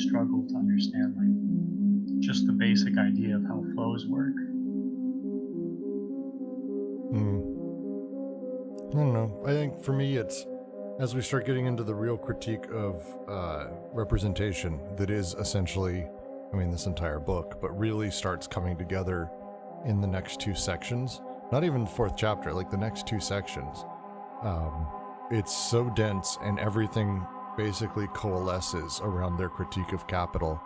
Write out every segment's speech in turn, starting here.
struggle to understand like just the basic idea of how flows work. I don't know. I think for me, it's as we start getting into the real critique of representation that is essentially, I mean, this entire book, but really starts coming together in the next two sections. Not even the fourth chapter, like the next two sections. It's so dense, and everything basically coalesces around their critique of capital,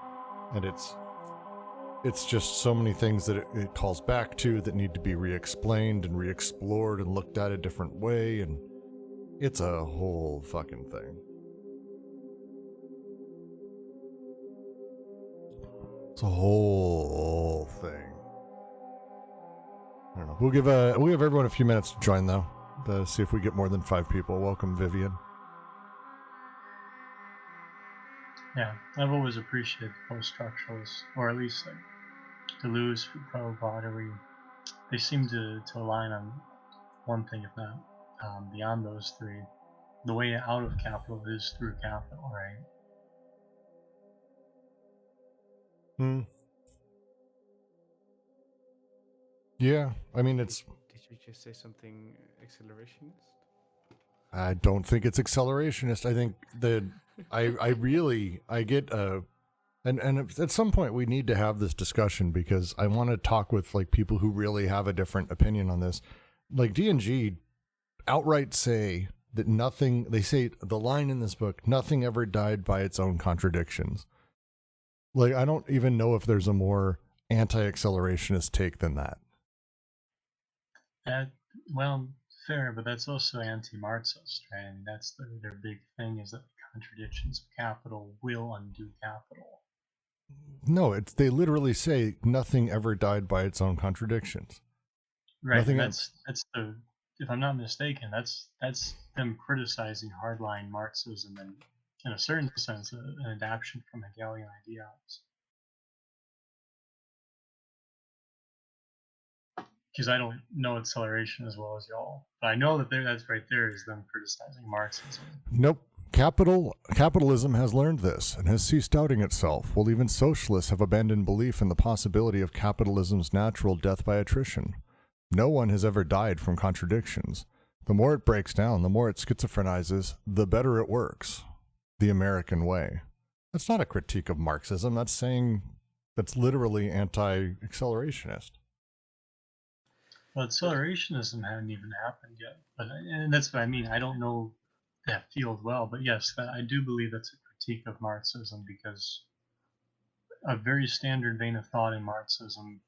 and it's just so many things that it calls back to that need to be re-explained and re-explored and looked at a different way, and it's a whole fucking thing. It's a whole thing. I don't know. We'll give everyone a few minutes to join though, to see if we get more than 5 people. Welcome, Vivian. Yeah, I've always appreciated post-structuralists, or at least like Deleuze, Foucault, Guattari. They seem to align on one thing, if not beyond those three. The way out of capital is through capital, right? Yeah, I mean, it's... Did you just say something accelerationist? I don't think it's accelerationist. I think that I get and at some point we need to have this discussion, because I want to talk with like people who really have a different opinion on this. Like D&G outright say that nothing, they say the line in this book, nothing ever died by its own contradictions. Like, I don't even know if there's a more anti-accelerationist take than that. Well, fair, but that's also anti-Marxist, right? And that's their big thing, is that the contradictions of capital will undo capital. No, they literally say nothing ever died by its own contradictions. Right, nothing that's the, if I'm not mistaken, that's them criticizing hardline Marxism and, in a certain sense, an adaptation from Hegelian ideals. Because I don't know acceleration as well as y'all, but I know that that's right there is them criticizing Marxism. Nope. Capitalism has learned this and has ceased doubting itself, while even socialists have abandoned belief in the possibility of capitalism's natural death by attrition. No one has ever died from contradictions. The more it breaks down, the more it schizophrenizes, the better it works. The American way. That's not a critique of Marxism. That's literally anti-accelerationist. Well, accelerationism hadn't even happened yet, and that's what I mean. I don't know that field well, but yes, I do believe that's a critique of Marxism, because a very standard vein of thought in Marxism,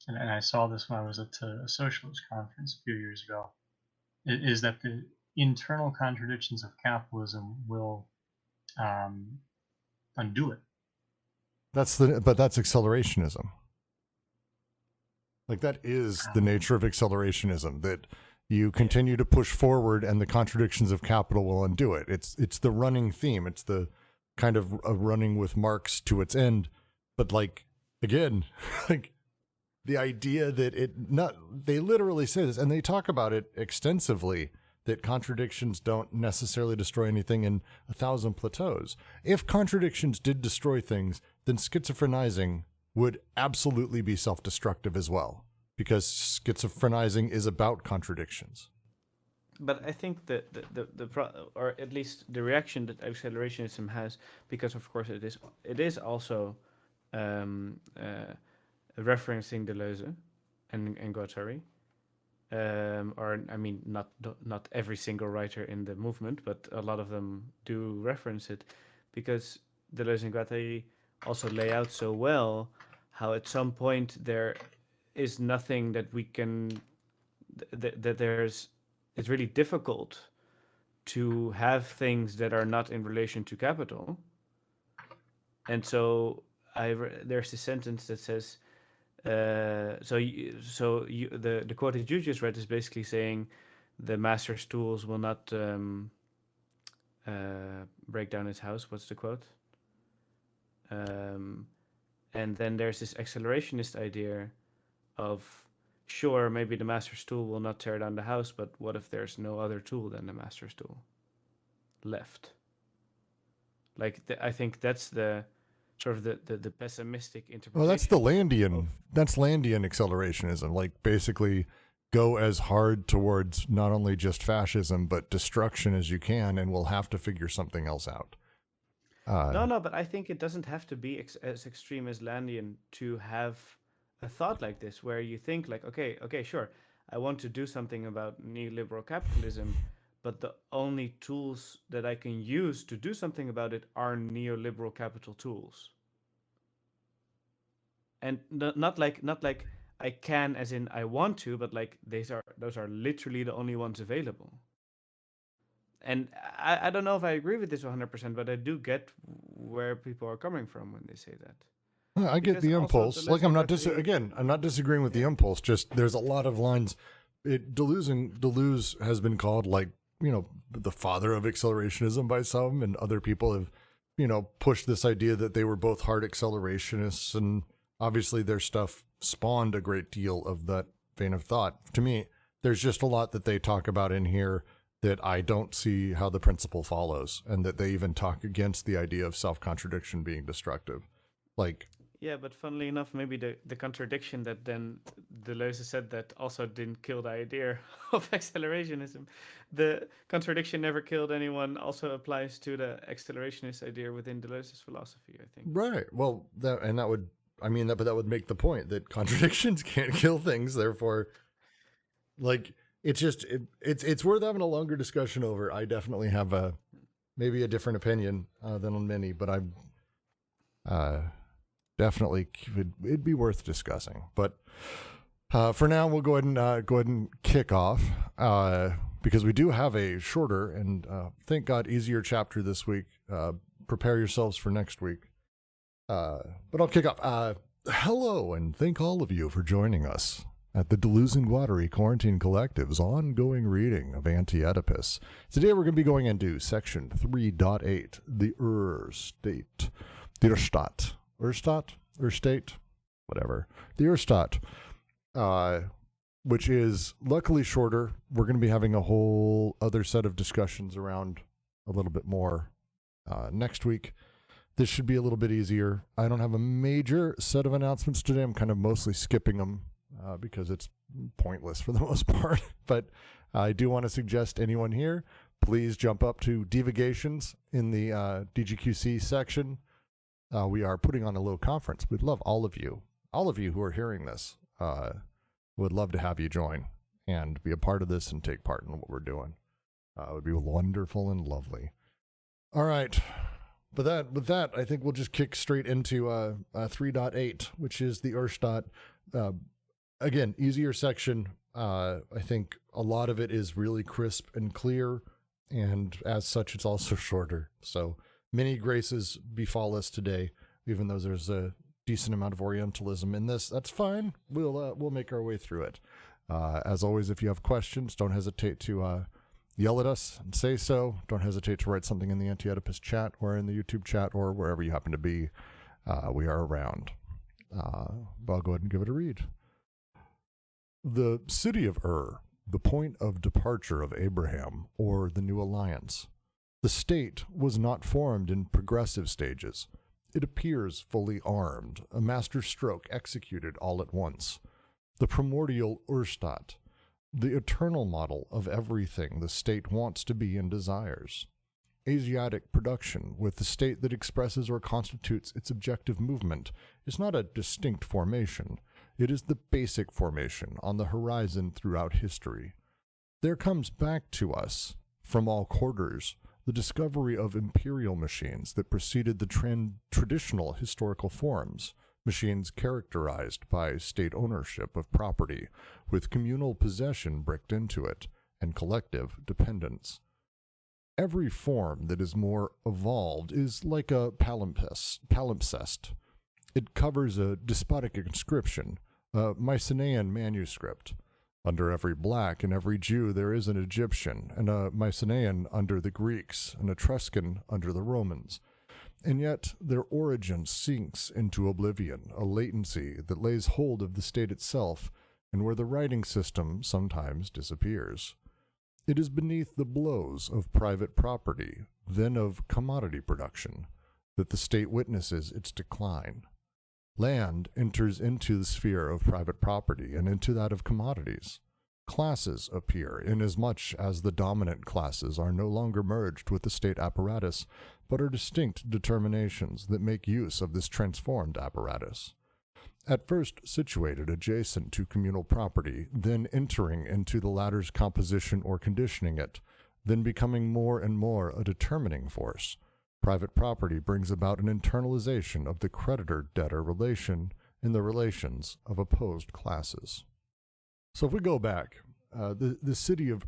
and I saw this when I was at a socialist conference a few years ago, is that the internal contradictions of capitalism will undo it. But that's accelerationism. Like, that is the nature of accelerationism, that you continue to push forward and the contradictions of capital will undo it. It's the running theme. It's the kind of running with Marx to its end. But like, again, like the idea that they literally say this, and they talk about it extensively, that contradictions don't necessarily destroy anything in 1,000 plateaus. If contradictions did destroy things, then schizophrenizing would absolutely be self-destructive as well, because schizophrenizing is about contradictions. But I think that or at least the reaction that accelerationism has, because of course it is also referencing Deleuze and Guattari, or I mean not every single writer in the movement, but a lot of them do reference it, because Deleuze and Guattari also lay out so well how at some point there is nothing that we can it's really difficult to have things that are not in relation to capital. And so there's a sentence that says the quote that you just read is basically saying the master's tools will not break down his house. What's the quote? And then there's this accelerationist idea of, sure, maybe the master's tool will not tear down the house, but what if there's no other tool than the master's tool left? Like, I think that's the sort of the pessimistic interpretation. Well, that's the Landian. of- That's Landian accelerationism. Like basically, go as hard towards not only just fascism but destruction as you can, and we'll have to figure something else out. No, but I think it doesn't have to be as extreme as Landian to have a thought like this, where you think like, okay, sure, I want to do something about neoliberal capitalism, but the only tools that I can use to do something about it are neoliberal capital tools. And not like I can as in I want to, but like those are literally the only ones available. And I don't know if I agree with this 100%, but I do get where people are coming from when they say that. I get Because the also impulse. Deleuze Like I'm and not Guattari- again. I'm not disagreeing with the impulse. Just there's a lot of lines. Deleuze has been called like the father of accelerationism by some, and other people have pushed this idea that they were both hard accelerationists, and obviously their stuff spawned a great deal of that vein of thought. To me, there's just a lot that they talk about in here that I don't see how the principle follows, and that they even talk against the idea of self-contradiction being destructive. Like, Yeah, but funnily enough, maybe the contradiction that then Deleuze said that also didn't kill the idea of accelerationism. The contradiction never killed anyone also applies to the accelerationist idea within Deleuze's philosophy, I think. right. Well, that would, but that would make the point that contradictions can't kill things. Therefore, like, it's just, it's worth having a longer discussion over. I definitely have maybe a different opinion than on many, but I'm, definitely it'd be worth discussing. But for now, we'll go ahead and kick off because we do have a shorter and thank God easier chapter this week. Prepare yourselves for next week. But I'll kick off. Hello, and thank all of you for joining us at the Deleuze and Guattari Quarantine Collective's ongoing reading of Anti-Oedipus. Today we're going to be going into section 3.8, the Urstaat. The Urstaat, whatever. The Urstaat, which is luckily shorter. We're going to be having a whole other set of discussions around a little bit more next week. This should be a little bit easier. I don't have a major set of announcements today. I'm kind of mostly skipping them because it's pointless for the most part. But I do want to suggest anyone here, please jump up to Divagations in the DGQC section. We are putting on a little conference. We'd love all of you who are hearing this, would love to have you join and be a part of this and take part in what we're doing. It would be wonderful and lovely. All right. With that, I think we'll just kick straight into 3.8, which is the Urstaat. Again, easier section. I think a lot of it is really crisp and clear, and as such, it's also shorter. So many graces befall us today, even though there's a decent amount of Orientalism in this. That's fine. We'll make our way through it. As always, if you have questions, don't hesitate to yell at us and say so. Don't hesitate to write something in the Anti-Oedipus chat or in the YouTube chat or wherever you happen to be. We are around. But I'll go ahead and give it a read. The city of the point of departure of Abraham, or the New Alliance. The state was not formed in progressive stages. It appears fully armed, a master stroke executed all at once. The primordial Urstaat, the eternal model of everything the state wants to be and desires. Asiatic production, with the state that expresses or constitutes its objective movement, is not a distinct formation. It is the basic formation on the horizon throughout history. There comes back to us, from all quarters, the discovery of imperial machines that preceded the traditional historical forms, machines characterized by state ownership of property, with communal possession bricked into it, and collective dependence. Every form that is more evolved is like a palimpsest. It covers a despotic inscription, a Mycenaean manuscript. Under every black and every Jew there is an Egyptian, and a Mycenaean under the Greeks, an Etruscan under the Romans. And yet their origin sinks into oblivion, a latency that lays hold of the state itself, and where the writing system sometimes disappears. It is beneath the blows of private property, then of commodity production, that the state witnesses its decline. Land enters into the sphere of private property and into that of commodities. Classes appear, inasmuch as the dominant classes are no longer merged with the state apparatus, but are distinct determinations that make use of this transformed apparatus. At first situated adjacent to communal property, then entering into the latter's composition or conditioning it, then becoming more and more a determining force, private property brings about an internalization of the creditor-debtor relation in the relations of opposed classes. So if we go back, the city of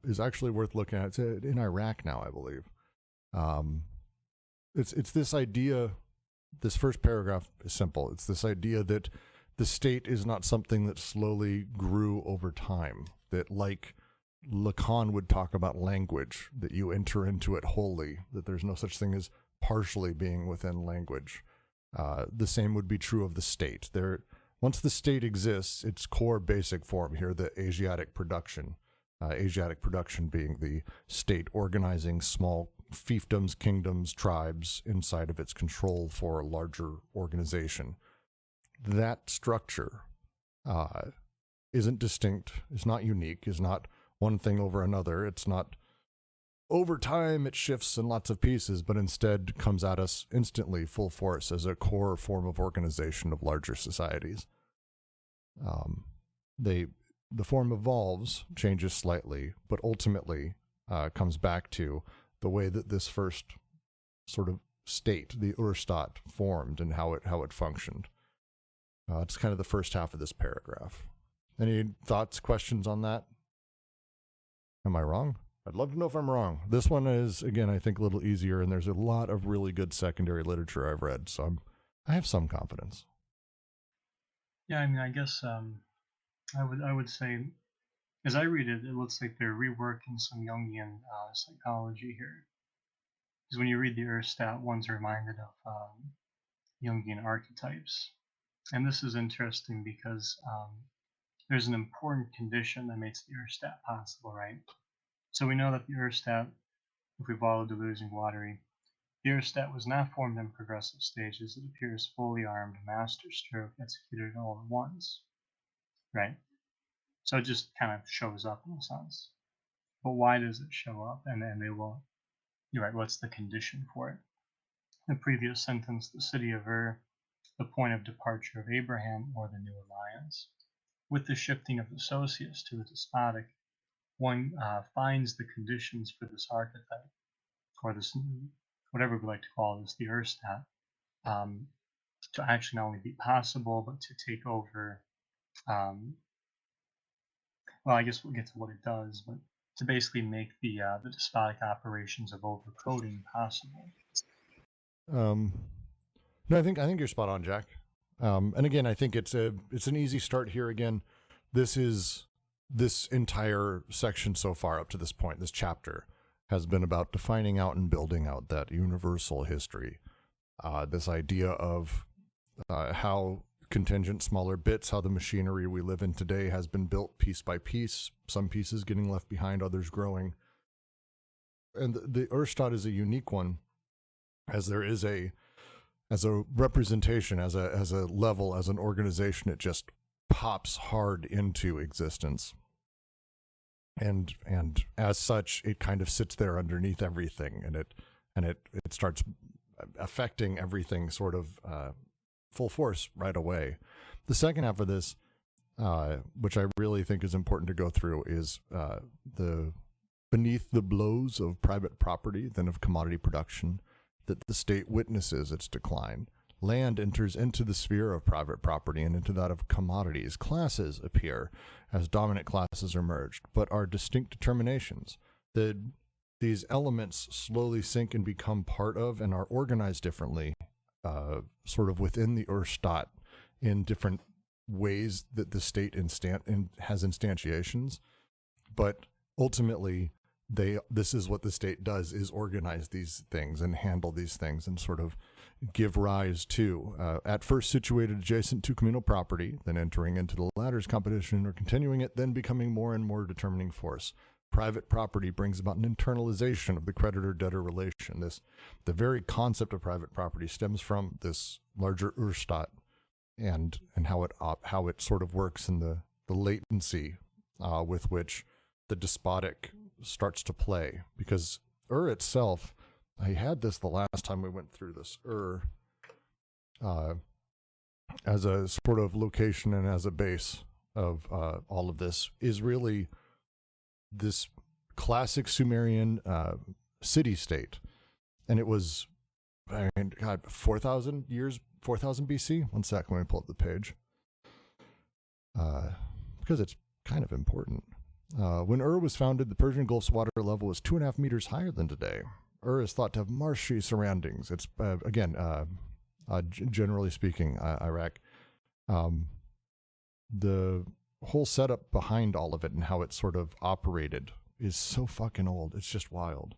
is actually worth looking at. It's in Iraq now, I believe. It's this idea, this first paragraph is simple. It's this idea that the state is not something that slowly grew over time, that like Lacan would talk about language, that you enter into it wholly, that there's no such thing as partially being within language. The same would be true of the state. Once the state exists, its core basic form here, the Asiatic production being the state organizing small fiefdoms, kingdoms, tribes inside of its control for a larger organization. That structure isn't distinct, is not unique, is not one thing over another. It's not over time it shifts in lots of pieces, but instead comes at us instantly full force as a core form of organization of larger societies. The form evolves, changes slightly, but ultimately comes back to the way that this first sort of state, the Urstaat, formed and how it functioned. It's kind of the first half of this paragraph. Any thoughts, questions on that? Am I wrong? I'd love to know if I'm wrong. This one is, again, I think a little easier, and there's a lot of really good secondary literature I've read, so I have some confidence. Yeah, I mean, I guess I would say, as I read it, it looks like they're reworking some Jungian psychology here. Because when you read the Urstaat, one's reminded of Jungian archetypes. And this is interesting because there's an important condition that makes the Urstaat possible, right? So we know that the Urstaat, if we follow Deleuze Guattari, the Urstaat was not formed in progressive stages. It appears fully armed, masterstroke executed all at once, right? So it just kind of shows up in a sense. But why does it show up? And then they will, you're right, what's the condition for it? The previous sentence, the city of the point of departure of Abraham or the new alliance. With the shifting of the socius to the despotic, one finds the conditions for this archetype, or this, whatever we like to call this, the Urstaat, to actually not only be possible, but to take over, well, I guess we'll get to what it does, but to basically make the despotic operations of overcoding possible. No, I think you're spot on, Jack. And again, I think it's an easy start here. Again, this entire section so far up to this point, this chapter, has been about defining out and building out that universal history. This idea of how contingent smaller bits, how the machinery we live in today has been built piece by piece, some pieces getting left behind, others growing. And the Urstaat is a unique one, as there is as a representation, as a level, as an organization, it just pops hard into existence. And as such, it kind of sits there underneath everything, and it starts affecting everything sort of full force right away. The second half of this, which I really think is important to go through, is the beneath the blows of private property, then of commodity production, that the state witnesses its decline. Land enters into the sphere of private property and into that of commodities. Classes appear as dominant classes are merged, but are distinct determinations. These elements slowly sink and become part of and are organized differently, sort of within the Urstaat in different ways that the state has instantiations. But ultimately, this is what the state does, is organize these things and handle these things and sort of give rise to, at first situated adjacent to communal property, then entering into the latter's competition or continuing it, then becoming more and more determining force. private property brings about an internalization of the creditor-debtor relation. The very concept of private property stems from this larger Urstaat and how it sort of works in the latency with which the despotic starts to play. Because itself, I had this the last time we went through this, as a sort of location and as a base of all of this, is really this classic Sumerian city-state. And it was, I mean, God, 4,000 BC? One sec, let me pull up the page. Because it's kind of important. When was founded, the Persian Gulf's water level was 2.5 meters higher than today. Is thought to have marshy surroundings. It's, generally speaking, Iraq. The whole setup behind all of it and how it sort of operated is so fucking old. It's just wild.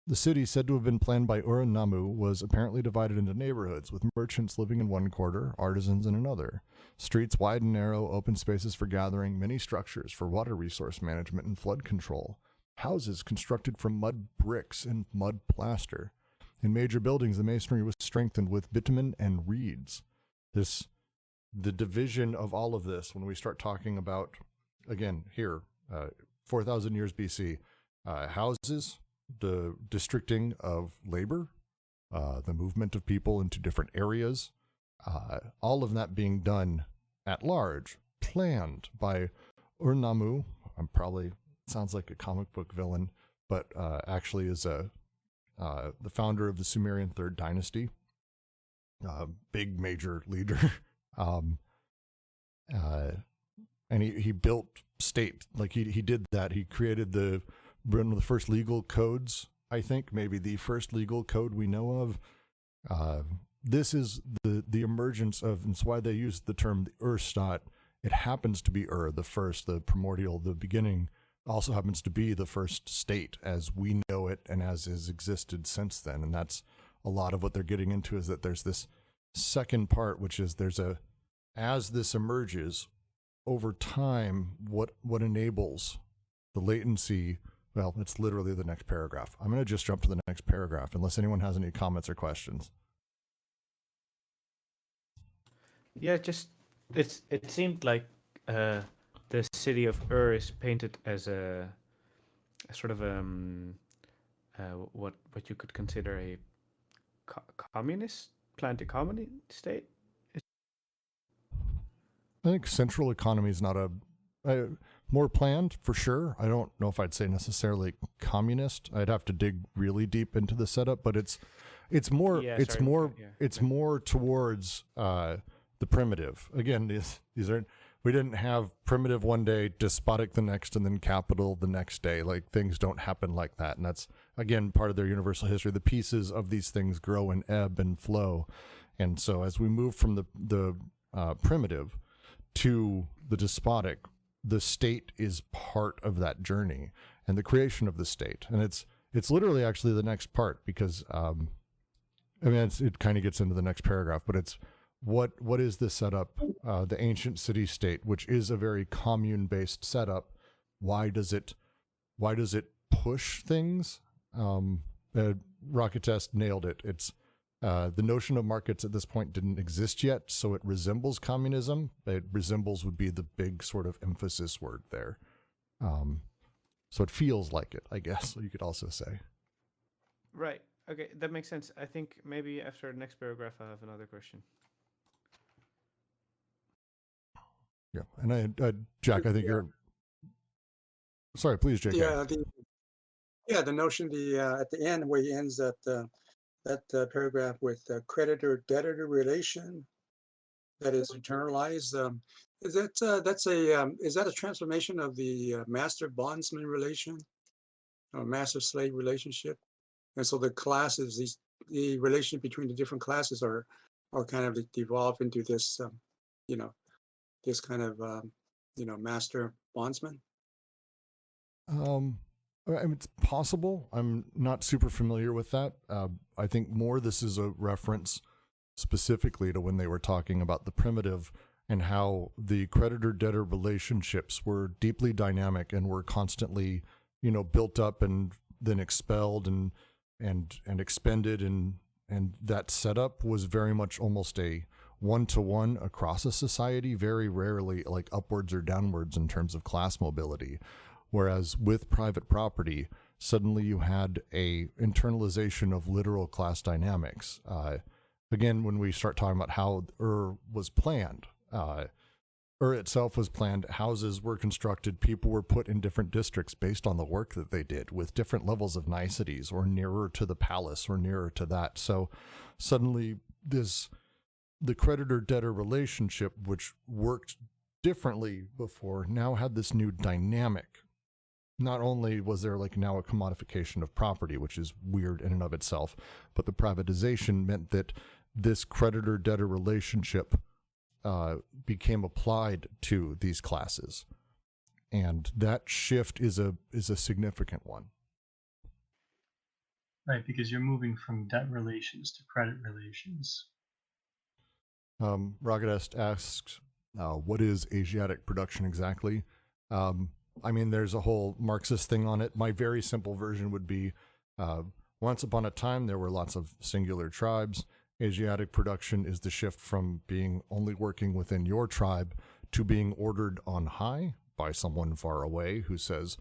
The city, said to have been planned by Ur-Nammu, was apparently divided into neighborhoods, with merchants living in one quarter, artisans in another. Streets wide and narrow, open spaces for gathering, many structures for water resource management and flood control. Houses constructed from mud bricks and mud plaster. In major buildings, the masonry was strengthened with bitumen and reeds. The division of all of this, when we start talking about, again, here, 4,000 years BC, houses, the districting of labor, the movement of people into different areas, all of that being done at large, planned by Ur-Nammu. Probably sounds like a comic book villain, but actually is the founder of the Sumerian Third Dynasty, big major leader. And he built state, like he did that. He created one of the first legal codes, I think, maybe the first legal code we know of. This is the emergence of, and it's why they use the term the Urstaat. It happens to be the first, the primordial, the beginning, also happens to be the first state as we know it and as has existed since then. And that's a lot of what they're getting into, is that there's this second part, which is as this emerges over time, what enables the latency. Well, it's literally the next paragraph. I'm going to just jump to the next paragraph unless anyone has any comments or questions. Yeah, it seemed like the city of Ur is painted as a sort of what you could consider a communist, planned economy state. I think central economy is not more planned for sure. I don't know if I'd say necessarily communist. I'd have to dig really deep into the setup, but it's more towards the primitive. Again, these aren't. We didn't have primitive one day, despotic the next, and then capital the next day. Like, things don't happen like that, and that's again part of their universal history. The pieces of these things grow and ebb and flow, and so as we move from the primitive to the despotic, the state is part of that journey and the creation of the state. And it's literally actually the next part, because it kind of gets into the next paragraph, but it's what is the setup, the ancient city state, which is a very commune based setup. Why does it push things? Rocket Test nailed it. It's the notion of markets at this point didn't exist yet, so it resembles communism. It resembles would be the big sort of emphasis word there. So it feels like it, I guess you could also say. Right. Okay, that makes sense. I think maybe after the next paragraph I have another question. Yeah, and Jack, I think you're... Sorry, please, Jake. Yeah, the notion, at the end where he ends that paragraph with creditor-debtor relation that is internalized. Is that a transformation of the master-bondsman relation or master-slave relationship? And so the classes, the relation between the different classes are kind of devolved into this, this kind of, master-bondsman? It's possible. I'm not super familiar with that. I think more this is a reference specifically to when they were talking about the primitive and how the creditor-debtor relationships were deeply dynamic and were constantly built up and then expelled and expended, and that setup was very much almost a one-to-one across a society, very rarely like upwards or downwards in terms of class mobility. Whereas with private property, suddenly you had a internalization of literal class dynamics. Again, when we start talking about how was planned, itself was planned, houses were constructed, people were put in different districts based on the work that they did with different levels of niceties, or nearer to the palace or nearer to that. So suddenly the creditor-debtor relationship, which worked differently before, now had this new dynamic. Not only was there like now a commodification of property, which is weird in and of itself, but the privatization meant that this creditor-debtor relationship became applied to these classes, and that shift is a significant one. Right, because you're moving from debt relations to credit relations. Ragadest asks, what is Asiatic production exactly? I mean, there's a whole Marxist thing on it. My very simple version would be, once upon a time, there were lots of singular tribes. Asiatic production is the shift from being only working within your tribe to being ordered on high by someone far away who says,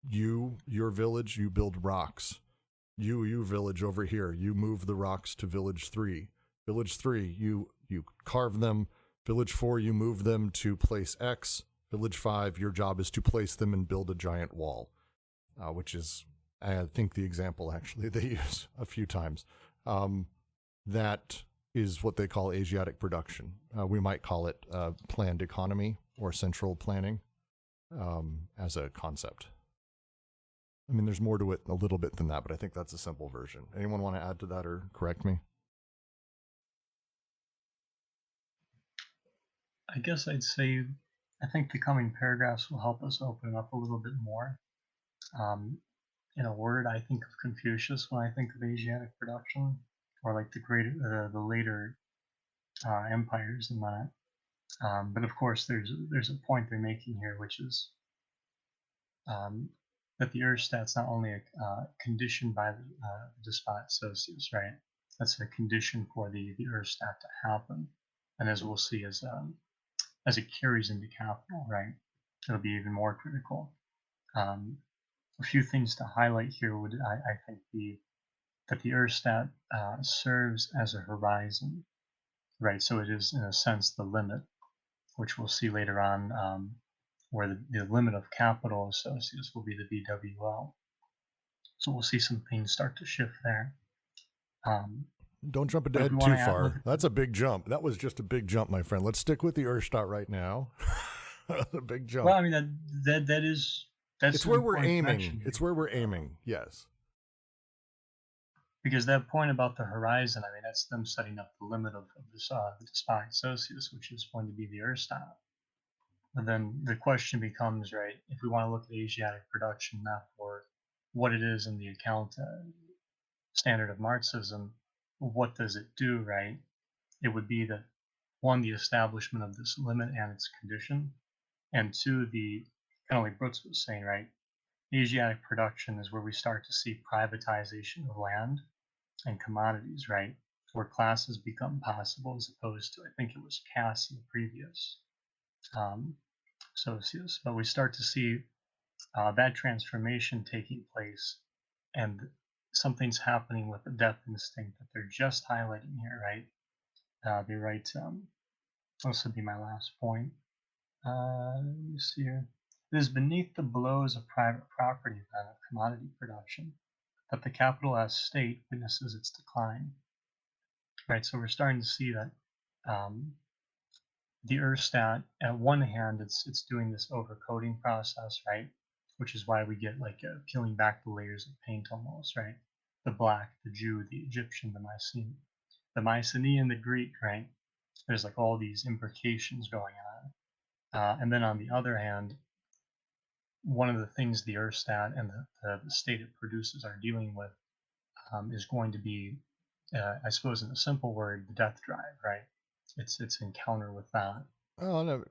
your village, you build rocks. You village over here, you move the rocks to village 3. Village 3, you carve them. Village 4, you move them to place X. Village 5, your job is to place them and build a giant wall, which is, I think, the example actually they use a few times. That is what they call Asiatic production. We might call it planned economy or central planning as a concept. I mean, there's more to it a little bit than that, but I think that's a simple version. Anyone want to add to that or correct me? I guess I'd say I think the coming paragraphs will help us open up a little bit more. In a word, I think of Confucius when I think of Asiatic production, or like the later empires in that. But of course, there's a point they're making here, which is that the Urstaat's not only a condition by the despot socius, right? That's a condition for the Urstaat to happen, and as we'll see, as it carries into capital, right, it'll be even more critical. A few things to highlight here would, I think, be that the Urstaat serves as a horizon, right? So it is, in a sense, the limit, which we'll see later on, where the limit of capital associates will be the BWL. So we'll see some things start to shift there. Don't jump ahead too far. That's a big jump. That was just a big jump, my friend. Let's stick with the Urstaat right now. A big jump. Well, I mean, that's it's where we're aiming. It's where we're aiming. Yes. Because that point about the horizon, I mean, that's them setting up the limit of this the despotic socius, which is going to be the Urstaat. And then the question becomes, right, if we want to look at Asiatic production, not for what it is in the account standard of Marxism, what does it do, right? It would be that, one, the establishment of this limit and its condition, and two, the, kind of like Brooks was saying, right, Asiatic production is where we start to see privatization of land and commodities, right, where classes become possible as opposed to, I think it was castes in the previous socius. But we start to see that transformation taking place, and something's happening with the death instinct that they're just highlighting here, right? They write, this would be my last point. Let me see here. It is beneath the blows of private property then of commodity production that the capitalist state witnesses its decline. Right, so we're starting to see that the Urstaat, at one hand, it's doing this overcoating process, right? Which is why we get like peeling back the layers of paint almost, right? The black, the Jew, the Egyptian, the Mycenaean, the Greek, right? There's like all these imbrications going on. And then on the other hand, one of the things the Urstaat and the state it produces are dealing with is going to be, I suppose, in a simple word, the death drive, right? It's encounter with that. Oh no,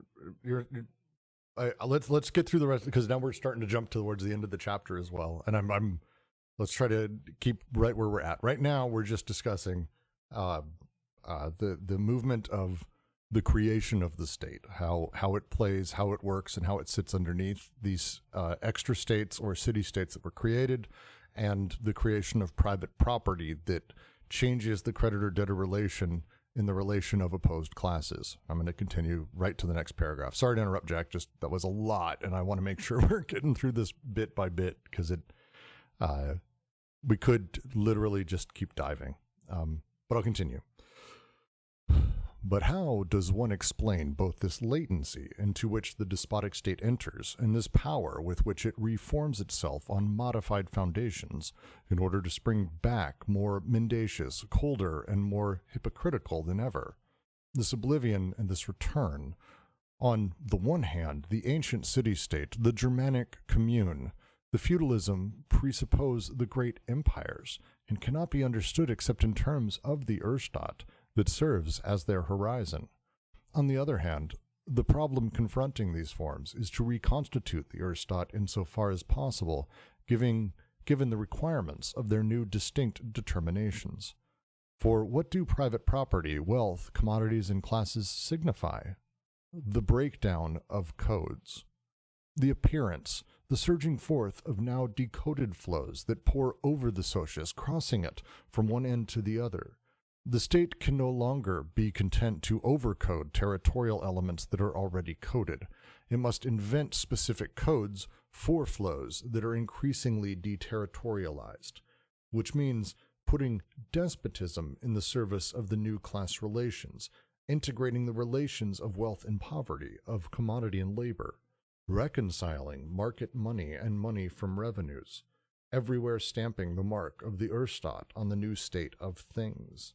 let's get through the rest, because now we're starting to jump towards the end of the chapter as well, and I'm let's try to keep right where we're at. Right now, we're just discussing the movement of the creation of the state, how it plays, how it works, and how it sits underneath these extra states or city states that were created, and the creation of private property that changes the creditor-debtor relation in the relation of opposed classes. I'm going to continue right to the next paragraph. Sorry to interrupt, Jack. Just that was a lot, and I want to make sure we're getting through this bit by bit, because we could literally just keep diving. But I'll continue. But how does one explain both this latency into which the despotic state enters and this power with which it reforms itself on modified foundations in order to spring back more mendacious, colder, and more hypocritical than ever? This oblivion and this return. On the one hand, the ancient city-state, the Germanic commune, the feudalism presuppose the great empires and cannot be understood except in terms of the Urstaat that serves as their horizon. On the other hand, the problem confronting these forms is to reconstitute the Urstaat insofar as possible, given the requirements of their new distinct determinations. For what do private property, wealth, commodities, and classes signify? The breakdown of codes. The appearance, the surging forth of now decoded flows that pour over the socius, crossing it from one end to the other. The state can no longer be content to overcode territorial elements that are already coded. It must invent specific codes for flows that are increasingly deterritorialized, which means putting despotism in the service of the new class relations, integrating the relations of wealth and poverty, of commodity and labor, reconciling market money and money from revenues, everywhere stamping the mark of the Urstaat on the new state of things,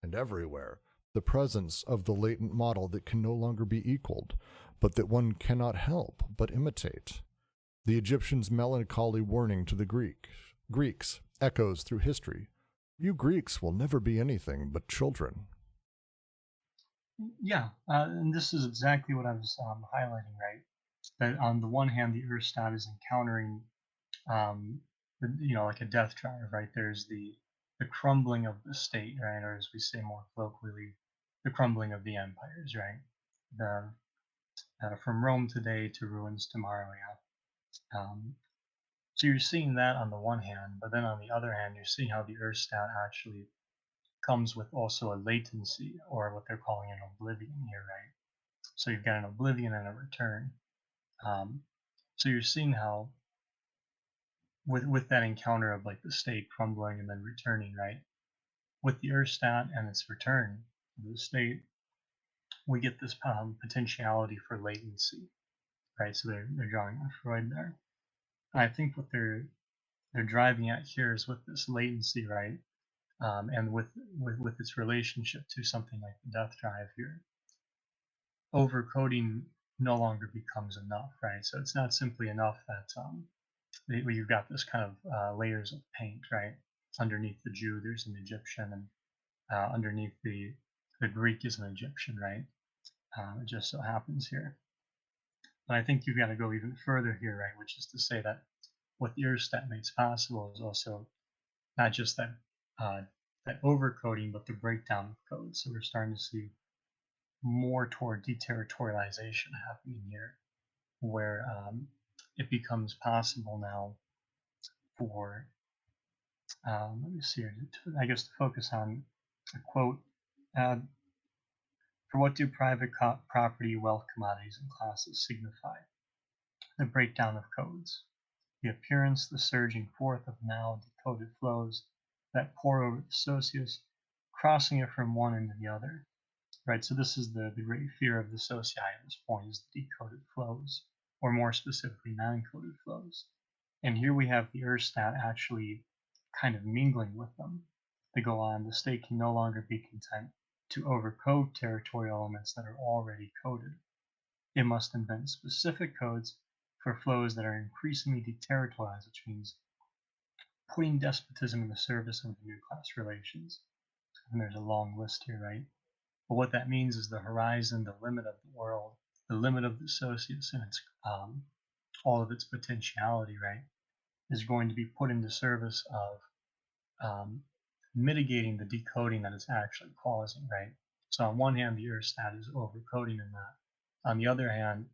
and everywhere the presence of the latent model that can no longer be equaled, but that one cannot help but imitate. The Egyptians' melancholy warning to the Greeks echoes through history. You Greeks will never be anything but children. Yeah, and this is exactly what I was highlighting, right? That on the one hand, the Urstaat is encountering, like a death drive, right? There's the crumbling of the state, right? Or as we say more colloquially, the crumbling of the empires, right? The from Rome today to ruins tomorrow, yeah. So you're seeing that on the one hand, but then on the other hand, you're seeing how the Urstaat actually comes with also a latency, or what they're calling an oblivion here, right? So you've got an oblivion and a return. So you're seeing how with that encounter of like the state crumbling and then returning, right? With the Urstaat and its return of the state, we get this potentiality for latency, right? So they're drawing on Freud there. And I think what they're driving at here is with this latency, right? And with its relationship to something like the death drive here, overcoding no longer becomes enough, right? So it's not simply enough that you've got this kind of layers of paint, right? Underneath the Jew, there's an Egyptian, and underneath the Greek is an Egyptian, right? It just so happens here. But I think you've got to go even further here, right? Which is to say that what the Urstaat makes possible is also not just that that overcoding, but the breakdown of code. So we're starting to see more toward deterritorialization happening here, where it becomes possible now for, let me see here, I guess to focus on a quote, for what do private property, wealth, commodities, and classes signify? The breakdown of codes, the appearance, the surging forth of now decoded flows that pour over the socius, crossing it from one end to the other. Right, so this is the great fear of the socii at this point, is the decoded flows, or more specifically, non-coded flows. And here we have the Urstaat actually kind of mingling with them. They go on, the state can no longer be content to overcode territorial elements that are already coded. It must invent specific codes for flows that are increasingly deterritorialized, which means putting despotism in the service of the new class relations. And there's a long list here, right? But what that means is the horizon, the limit of the world, the limit of the socius and its all of its potentiality, right, is going to be put into service of mitigating the decoding that it's actually causing, right? So on one hand, the Urstaat is overcoding in that. On the other hand,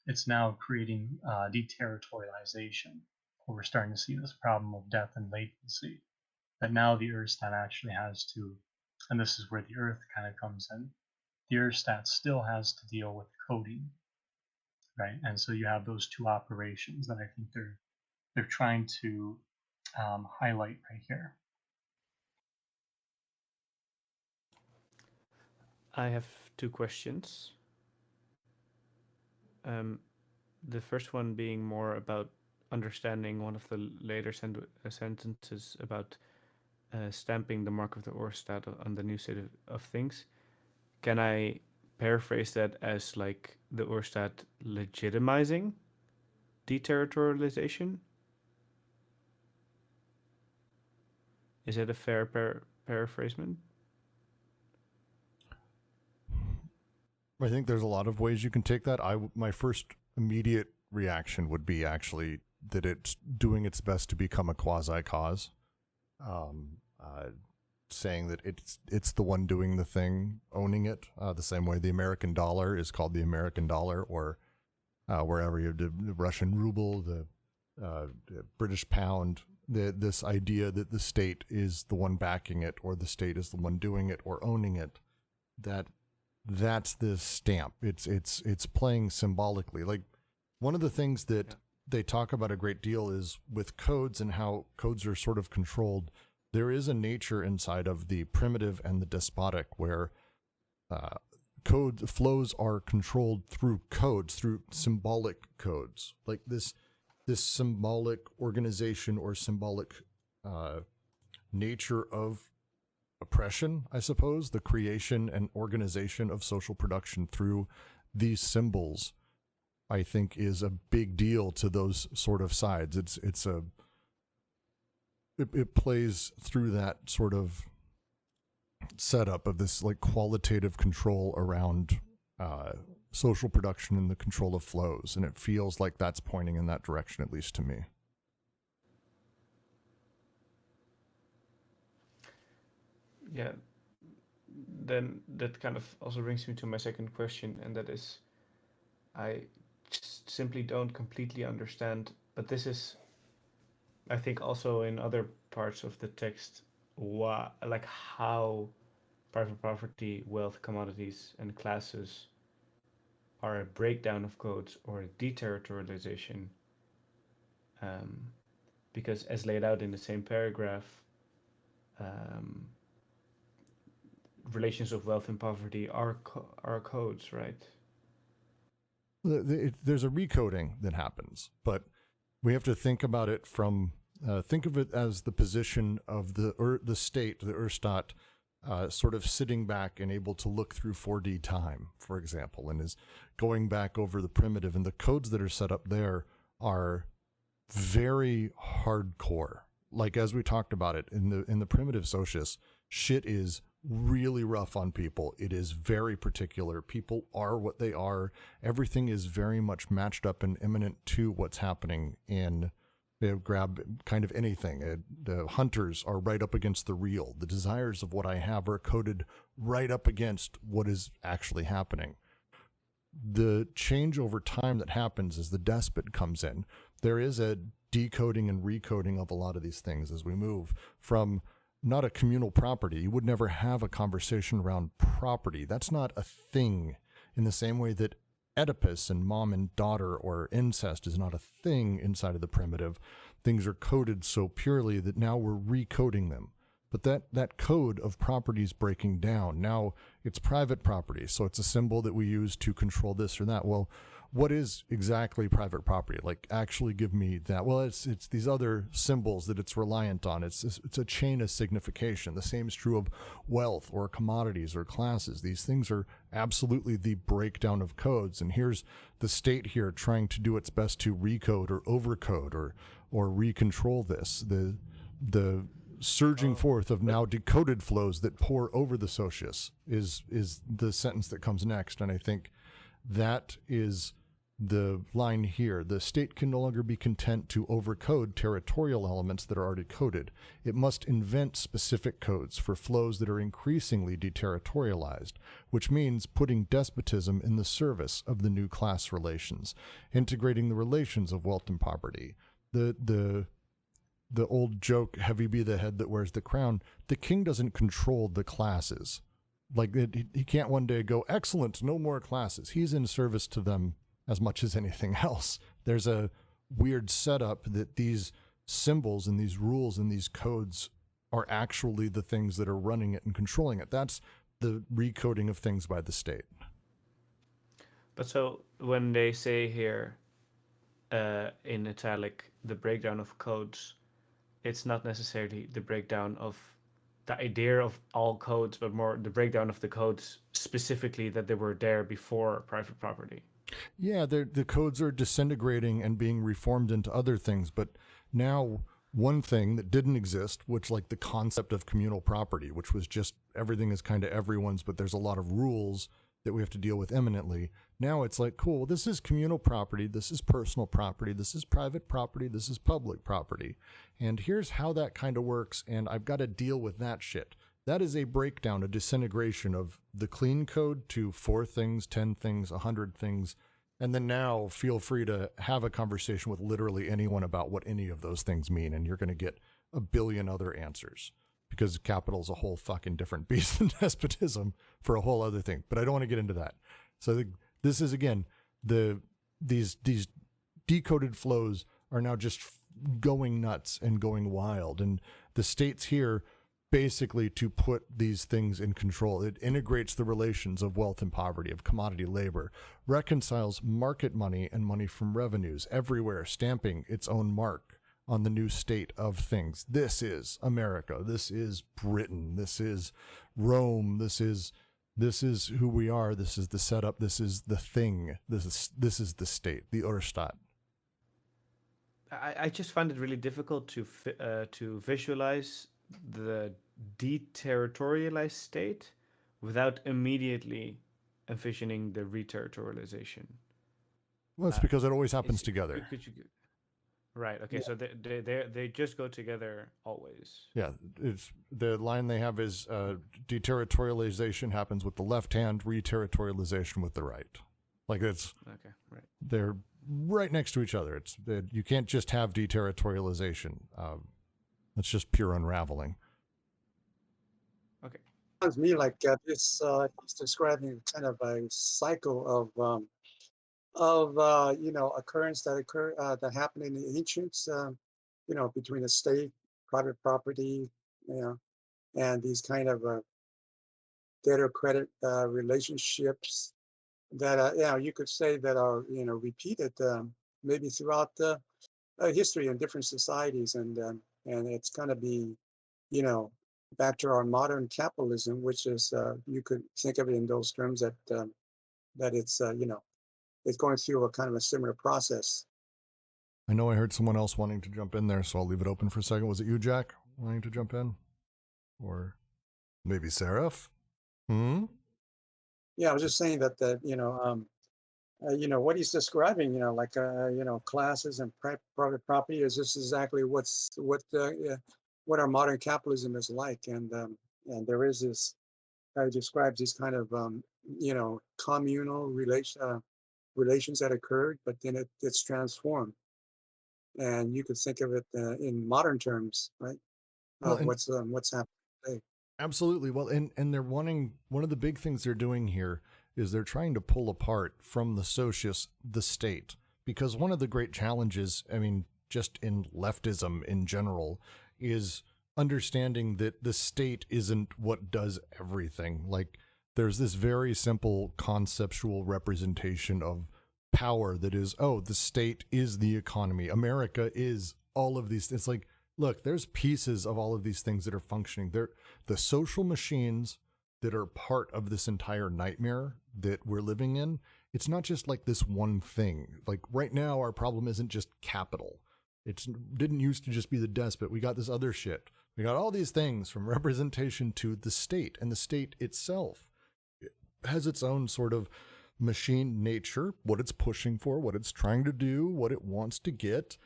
it's now creating deterritorialization, where we're starting to see this problem of death and latency. That now the Urstaat actually has to, and this is where the Earth kind of comes in, the Urstaat still has to deal with coding, right? And so you have those two operations that I think they're trying to highlight right here. I have two questions. The first one being more about understanding one of the later sentences about stamping the mark of the Urstaat on the new state of things. Can I paraphrase that as like the Urstaat legitimizing deterritorialization? Is that a fair paraphrasement? I think there's a lot of ways you can take that. My first immediate reaction would be actually that it's doing its best to become a quasi-cause, saying that it's the one doing the thing, owning it, the same way the American dollar is called the American dollar, or wherever you have the Russian ruble, the British pound, this idea that the state is the one backing it, or the state is the one doing it or owning it, that's the stamp. It's playing symbolically. Like, one of the things that they talk about a great deal is with codes and how codes are sort of controlled. There is a nature inside of the primitive and the despotic where code flows are controlled through codes, through symbolic codes. Like this symbolic organization or symbolic nature of oppression, I suppose, the creation and organization of social production through these symbols, I think, is a big deal to those sort of sides. It plays through that sort of setup of this like qualitative control around social production and the control of flows, and it feels like that's pointing in that direction, at least to me. Yeah, then that kind of also brings me to my second question, and that is, I just simply don't completely understand, but this is, I think, also in other parts of the text, like how private property, wealth, commodities, and classes are a breakdown of codes or a deterritorialization, because as laid out in the same paragraph, relations of wealth and poverty are codes, right? There's a recoding that happens, but we have to think about it from think of it as the position of the state, the Urstaat, sort of sitting back and able to look through 4D time, for example, and is going back over the primitive, and the codes that are set up there are very hardcore. Like, as we talked about it in the primitive socius, shit is really rough on people. It is very particular. People are what they are. Everything is very much matched up and imminent to what's happening in, grab kind of anything. The hunters are right up against the real. The desires of what I have are coded right up against what is actually happening. The change over time that happens as the despot comes in, there is a decoding and recoding of a lot of these things as we move from not a communal property. You would never have a conversation around property. That's not a thing in the same way that Oedipus and mom and daughter or incest is not a thing inside of the primitive. Things are coded so purely that now we're recoding them. But that code of property is breaking down. Now it's private property, so it's a symbol that we use to control this or that. Well, what is exactly private property? Like, actually give me that. Well, it's these other symbols that it's reliant on. It's a chain of signification. The same is true of wealth or commodities or classes. These things are absolutely the breakdown of codes. And here's the state here trying to do its best to recode or overcode or recontrol this. The surging forth of now decoded flows that pour over the socius is the sentence that comes next. And I think That is the line here. The state can no longer be content to overcode territorial elements that are already coded. It must invent specific codes for flows that are increasingly deterritorialized, which means putting despotism in the service of the new class relations, integrating the relations of wealth and poverty. The old joke, heavy be the head that wears the crown, the king doesn't control the classes. Like, he can't one day go, excellent, no more classes. He's in service to them as much as anything else. There's a weird setup that these symbols and these rules and these codes are actually the things that are running it and controlling it. That's the recoding of things by the state. But so when they say here in italic, the breakdown of codes, it's not necessarily the breakdown of the idea of all codes, but more the breakdown of the codes specifically that they were there before private property. Yeah, the codes are disintegrating and being reformed into other things. But now one thing that didn't exist, which like the concept of communal property, which was just everything is kind of everyone's, but there's a lot of rules that we have to deal with imminently. Now it's like, cool, this is communal property, this is personal property, this is private property, this is public property. And here's how that kind of works, and I've got to deal with that shit. That is a breakdown, a disintegration of the clean code to 4 things, 10 things, 100 things. And then now feel free to have a conversation with literally anyone about what any of those things mean, and you're going to get a billion other answers. Because capital is a whole fucking different beast than despotism for a whole other thing. But I don't want to get into that. So this is, again, these decoded flows are now just going nuts and going wild. And the state's here basically to put these things in control. It integrates the relations of wealth and poverty, of commodity labor, reconciles market money and money from revenues everywhere, stamping its own mark on the new state of things. This is America. This is Britain. This is Rome. This is who we are. This is the setup. This is the thing. This is the state, the Urstaat. I just find it really difficult to visualize the deterritorialized state without immediately envisioning the reterritorialization. Well, it's because it always happens together. Right. Okay. Yeah. So they just go together always. Yeah. It's the line they have is deterritorialization happens with the left hand, reterritorialization with the right. Like it's okay. Right. They're right next to each other. You can't just have deterritorialization. It's just pure unraveling. Okay. Sounds to me like this. He's describing kind of a cycle of occurrence that happened in the ancients, between the state, private property, and these kind of debtor credit relationships that you could say that are repeated maybe throughout history in different societies, and it's going to be back to our modern capitalism, which is you could think of it in those terms that it's it's going through a kind of a similar process. I know I heard someone else wanting to jump in there, so I'll leave it open for a second. Was it you, Jack, wanting to jump in? Or maybe Seraph? Yeah, I was just saying that what he's describing, classes and private property is just exactly what our modern capitalism is like, and there is this. He describes these kind of communal relations that occurred, but then it's transformed, and you could think of it in modern terms, right? What's happening today. Absolutely. Well, and they're one of the big things they're doing here is they're trying to pull apart from the socius the state, because one of the great challenges, I mean, just in leftism in general, is understanding that the state isn't what does everything. Like, there's this very simple conceptual representation of power that is, the state is the economy. America is all of these. It's like, look, there's pieces of all of these things that are functioning. They're the social machines that are part of this entire nightmare that we're living in. It's not just like this one thing. Like right now, our problem isn't just capital. It didn't used to just be the despot. We got this other shit. We got all these things from representation to the state, and the state itself has its own sort of machine nature, what it's pushing for, what it's trying to do, what it wants to get,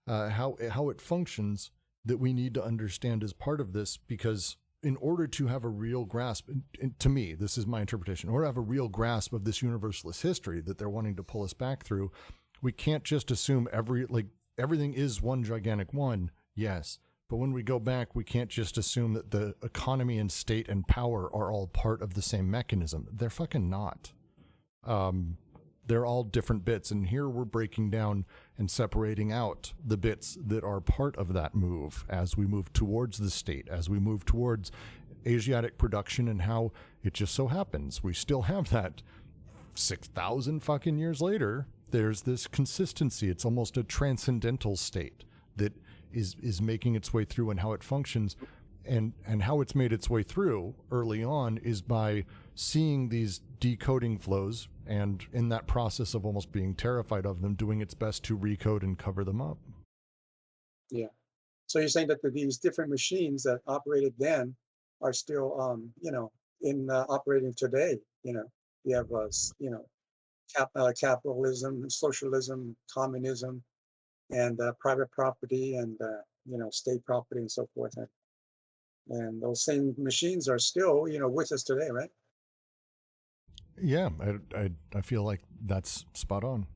how it functions, that we need to understand as part of this, because in order to have a real grasp, and to me, this is my interpretation, in order to have a real grasp of this universalist history that they're wanting to pull us back through, we can't just assume everything is one gigantic one, yes. But when we go back, we can't just assume that the economy and state and power are all part of the same mechanism. They're fucking not. They're all different bits. And here we're breaking down and separating out the bits that are part of that move as we move towards the state, as we move towards Asiatic production, and how it just so happens we still have that 6,000 fucking years later. There's this consistency. It's almost a transcendental state that is making its way through, and how it functions, and how it's made its way through early on is by seeing these decoding flows, and in that process of almost being terrified of them, doing its best to recode and cover them up. Yeah. So you're saying that these different machines that operated then are still, in operating today. You have, capitalism, socialism, communism, and private property, and state property, and so forth. And those same machines are still, with us today, right? Yeah, I feel like that's spot on.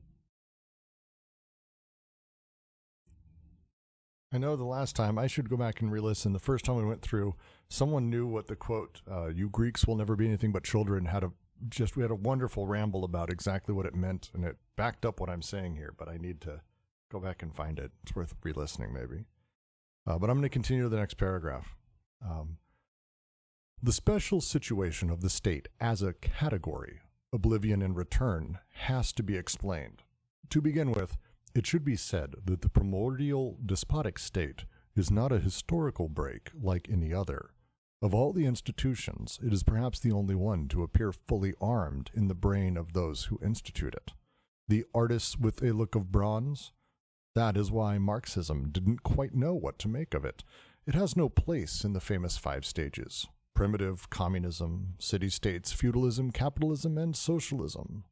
I know the last time, I should go back and re-listen, the first time we went through, someone knew what the quote, "You Greeks will never be anything but children," we had a wonderful ramble about exactly what it meant, and it backed up what I'm saying here, but I need to go back and find it. It's worth re-listening, maybe. But I'm going to continue to the next paragraph. The special situation of the state as a category, oblivion in return, has to be explained. To begin with, it should be said that the primordial despotic state is not a historical break like any other. Of all the institutions, it is perhaps the only one to appear fully armed in the brain of those who institute it. The artists with a look of bronze? That is why Marxism didn't quite know what to make of it. It has no place in the famous 5 stages: primitive, communism, city-states, feudalism, capitalism, and socialism.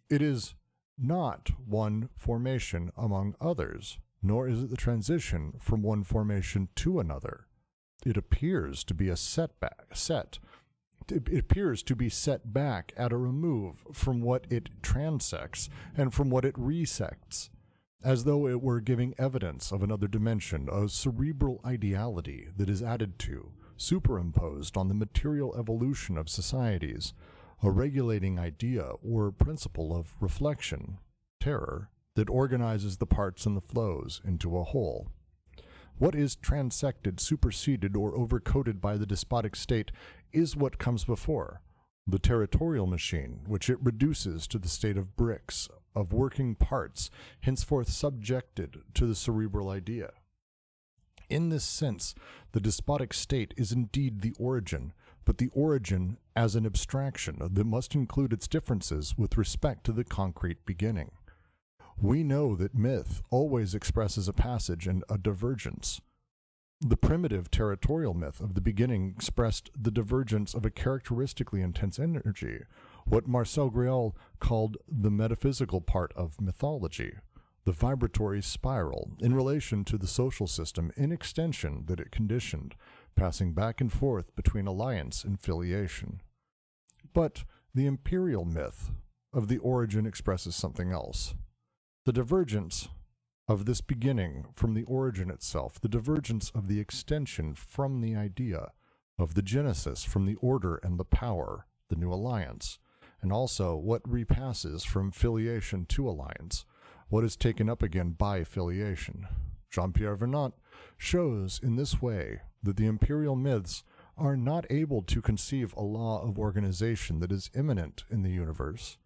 It is not one formation among others, nor is it the transition from one formation to another. It appears to be it appears to be set back at a remove from what it transects and from what it resects, as though it were giving evidence of another dimension, a cerebral ideality that is added to, superimposed on the material evolution of societies, a regulating idea or principle of reflection, terror, that organizes the parts and the flows into a whole. What is transected, superseded, or overcoated by the despotic state is what comes before, the territorial machine, which it reduces to the state of bricks, of working parts, henceforth subjected to the cerebral idea. In this sense, the despotic state is indeed the origin, but the origin as an abstraction that must include its differences with respect to the concrete beginning. We know that myth always expresses a passage and a divergence. The primitive territorial myth of the beginning expressed the divergence of a characteristically intense energy, what Marcel Grial called the metaphysical part of mythology, the vibratory spiral, in relation to the social system in extension that it conditioned, passing back and forth between alliance and filiation. But the imperial myth of the origin expresses something else. The divergence of this beginning from the origin itself, the divergence of the extension from the idea, of the genesis from the order and the power, the new alliance, and also what repasses from filiation to alliance, what is taken up again by filiation. Jean-Pierre Vernant shows in this way that the imperial myths are not able to conceive a law of organization that is immanent in the universe.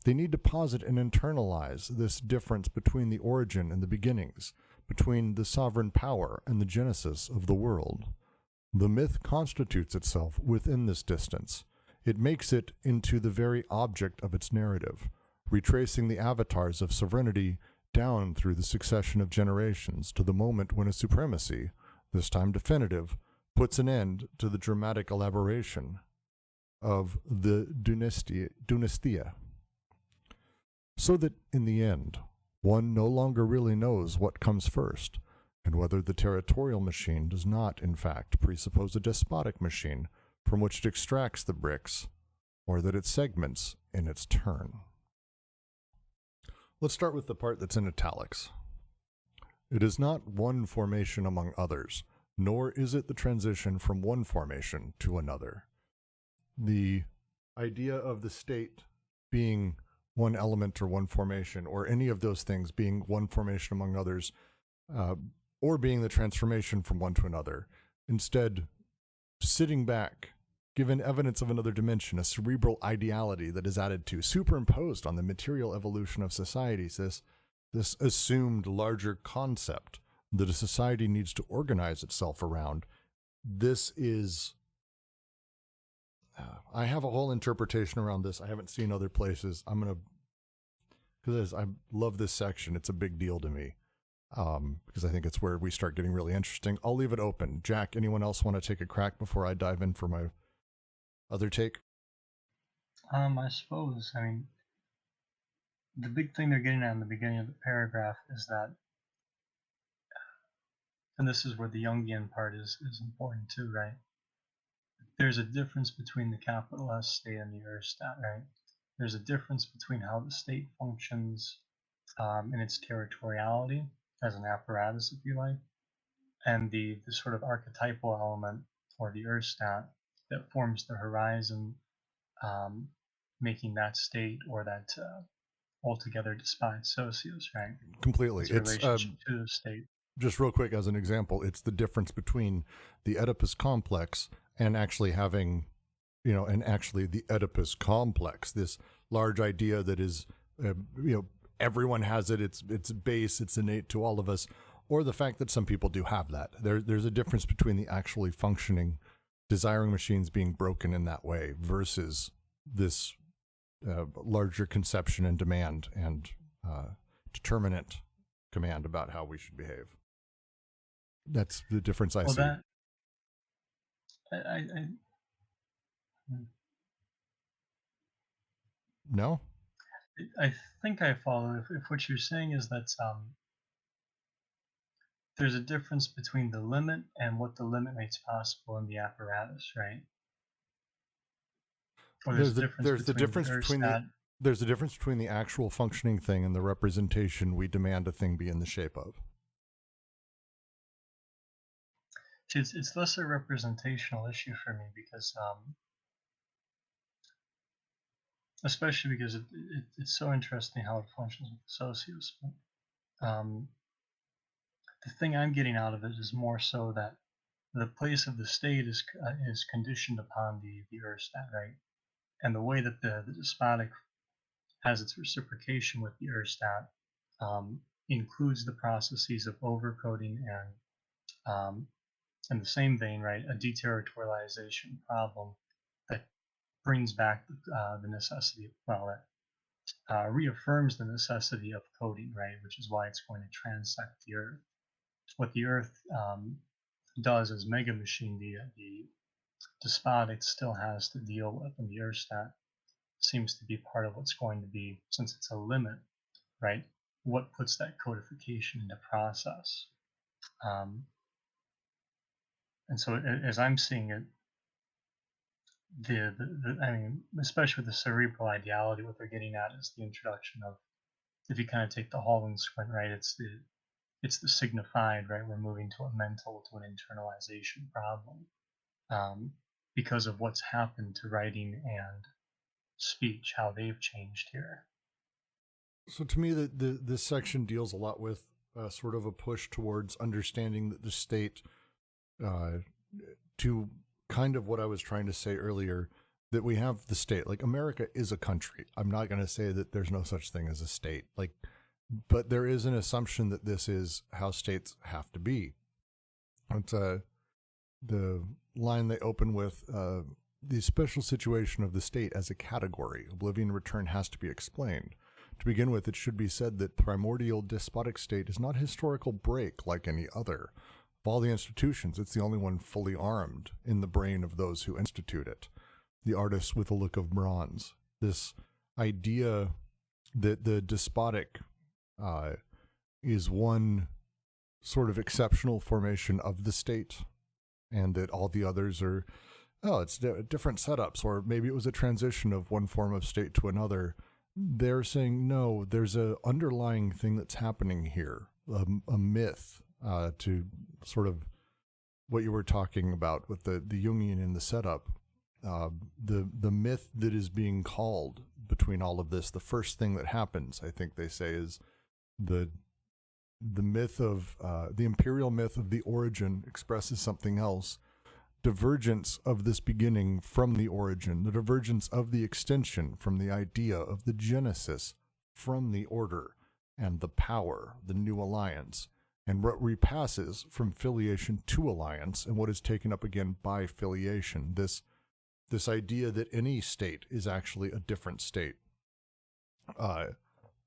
They need to posit and internalize this difference between the origin and the beginnings, between the sovereign power and the genesis of the world. The myth constitutes itself within this distance. It makes it into the very object of its narrative, retracing the avatars of sovereignty down through the succession of generations to the moment when a supremacy, this time definitive, puts an end to the dramatic elaboration of the dynastia. so that in the end, one no longer really knows what comes first, and whether the territorial machine does not, in fact, presuppose a despotic machine from which it extracts the bricks, or that it segments in its turn. Let's start with the part that's in italics. It is not one formation among others, nor is it the transition from one formation to another. The idea of the state being one element or one formation, or any of those things being one formation among others, or being the transformation from one to another. Instead, sitting back, given evidence of another dimension, a cerebral ideality that is added to, superimposed on the material evolution of societies, this assumed larger concept that a society needs to organize itself around. This is... I have a whole interpretation around this. I haven't seen other places. I'm going to... because I love this section. It's a big deal to me. Because I think it's where we start getting really interesting. I'll leave it open. Jack, anyone else want to take a crack before I dive in for my other take? I suppose, I mean, the big thing they're getting at in the beginning of the paragraph is that, and this is where the Jungian part is important too, right? There's a difference between the capital S state and the Urstaat, right? There's a difference between how the state functions in its territoriality as an apparatus, if you like, and the sort of archetypal element, or the Urstaat, that forms the horizon, making that state, or that altogether despised socios, right? Completely. Its relationship to the state. Just real quick as an example, it's the difference between the Oedipus complex and actually having, and actually the Oedipus complex, this large idea that is, everyone has it, it's base, it's innate to all of us, or the fact that some people do have that. There's a difference between the actually functioning desiring machines being broken in that way versus this larger conception and demand and determinant command about how we should behave. That's the difference I see. That, No? I think I follow. If what you're saying is that there's a difference between the limit and what the limit makes possible in the apparatus, right? Or There's the difference between the actual functioning thing and the representation we demand a thing be in the shape of. See, it's less a representational issue for me because, especially because it's so interesting how it functions with socios. The thing I'm getting out of it is more so that the place of the state is conditioned upon the Urstaat, right? And the way that the despotic has its reciprocation with the Urstaat includes the processes of overcoding and, in the same vein, right, a deterritorialization problem that brings back the necessity, reaffirms the necessity of coding, right, which is why it's going to transect the Earth. What the Earth does as mega machine, the despotic still has to deal with, and the Urstaat seems to be part of what's going to be, since it's a limit, right, what puts that codification into process. And so as I'm seeing it, I mean, especially with the cerebral ideality, what they're getting at is the introduction of, if you kind of take the Holland squint, right, it's the signified, right, we're moving to a mental, to an internalization problem, because of what's happened to writing and speech, how they've changed here. So to me, this section deals a lot with sort of a push towards understanding that the state, to kind of what I was trying to say earlier, that we have the state. Like, America is a country. I'm not going to say that there's no such thing as a state. But there is an assumption that this is how states have to be. It's the line they open with, the special situation of the state as a category. Oblivion return has to be explained. To begin with, it should be said that primordial despotic state is not a historical break like any other. Of all the institutions, it's the only one fully armed in the brain of those who institute it. The artist with a look of bronze. This idea the despotic is one sort of exceptional formation of the state, and that all the others are, it's different setups, or maybe it was a transition of one form of state to another. They're saying, no, there's a underlying thing that's happening here, a myth, to sort of what you were talking about with the Jungian in the setup. The myth that is being called between all of this, the first thing that happens, I think they say, is the myth of the imperial myth of the origin expresses something else. Divergence of this beginning from the origin, the divergence of the extension from the idea of the genesis from the order and the power, the new alliance, and what repasses from filiation to alliance and what is taken up again by filiation. This idea that any state is actually a different state.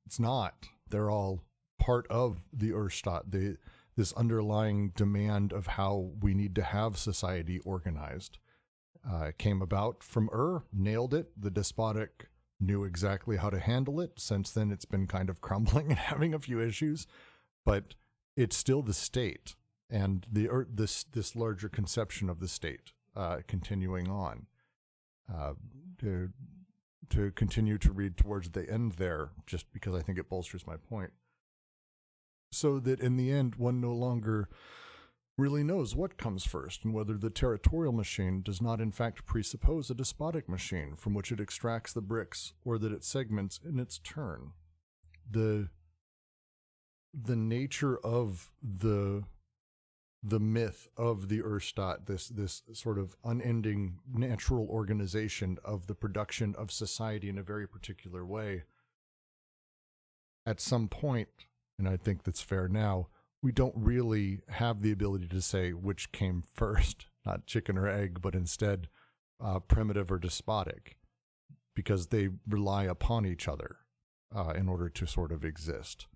It's not. They're all part of the Urstaat, this underlying demand of how we need to have society organized. Came about from nailed it. The despotic knew exactly how to handle it. Since then, it's been kind of crumbling and having a few issues, but it's still the state and this larger conception of the state continuing on. To continue to read towards the end there, just because I think it bolsters my point. So that in the end, one no longer really knows what comes first, and whether the territorial machine does not in fact presuppose a despotic machine from which it extracts the bricks, or that it segments in its turn. The nature of the myth of the Urstaat, this sort of unending natural organization of the production of society in a very particular way, at some point, and I think that's fair now, we don't really have the ability to say which came first, not chicken or egg, but instead primitive or despotic, because they rely upon each other in order to sort of exist.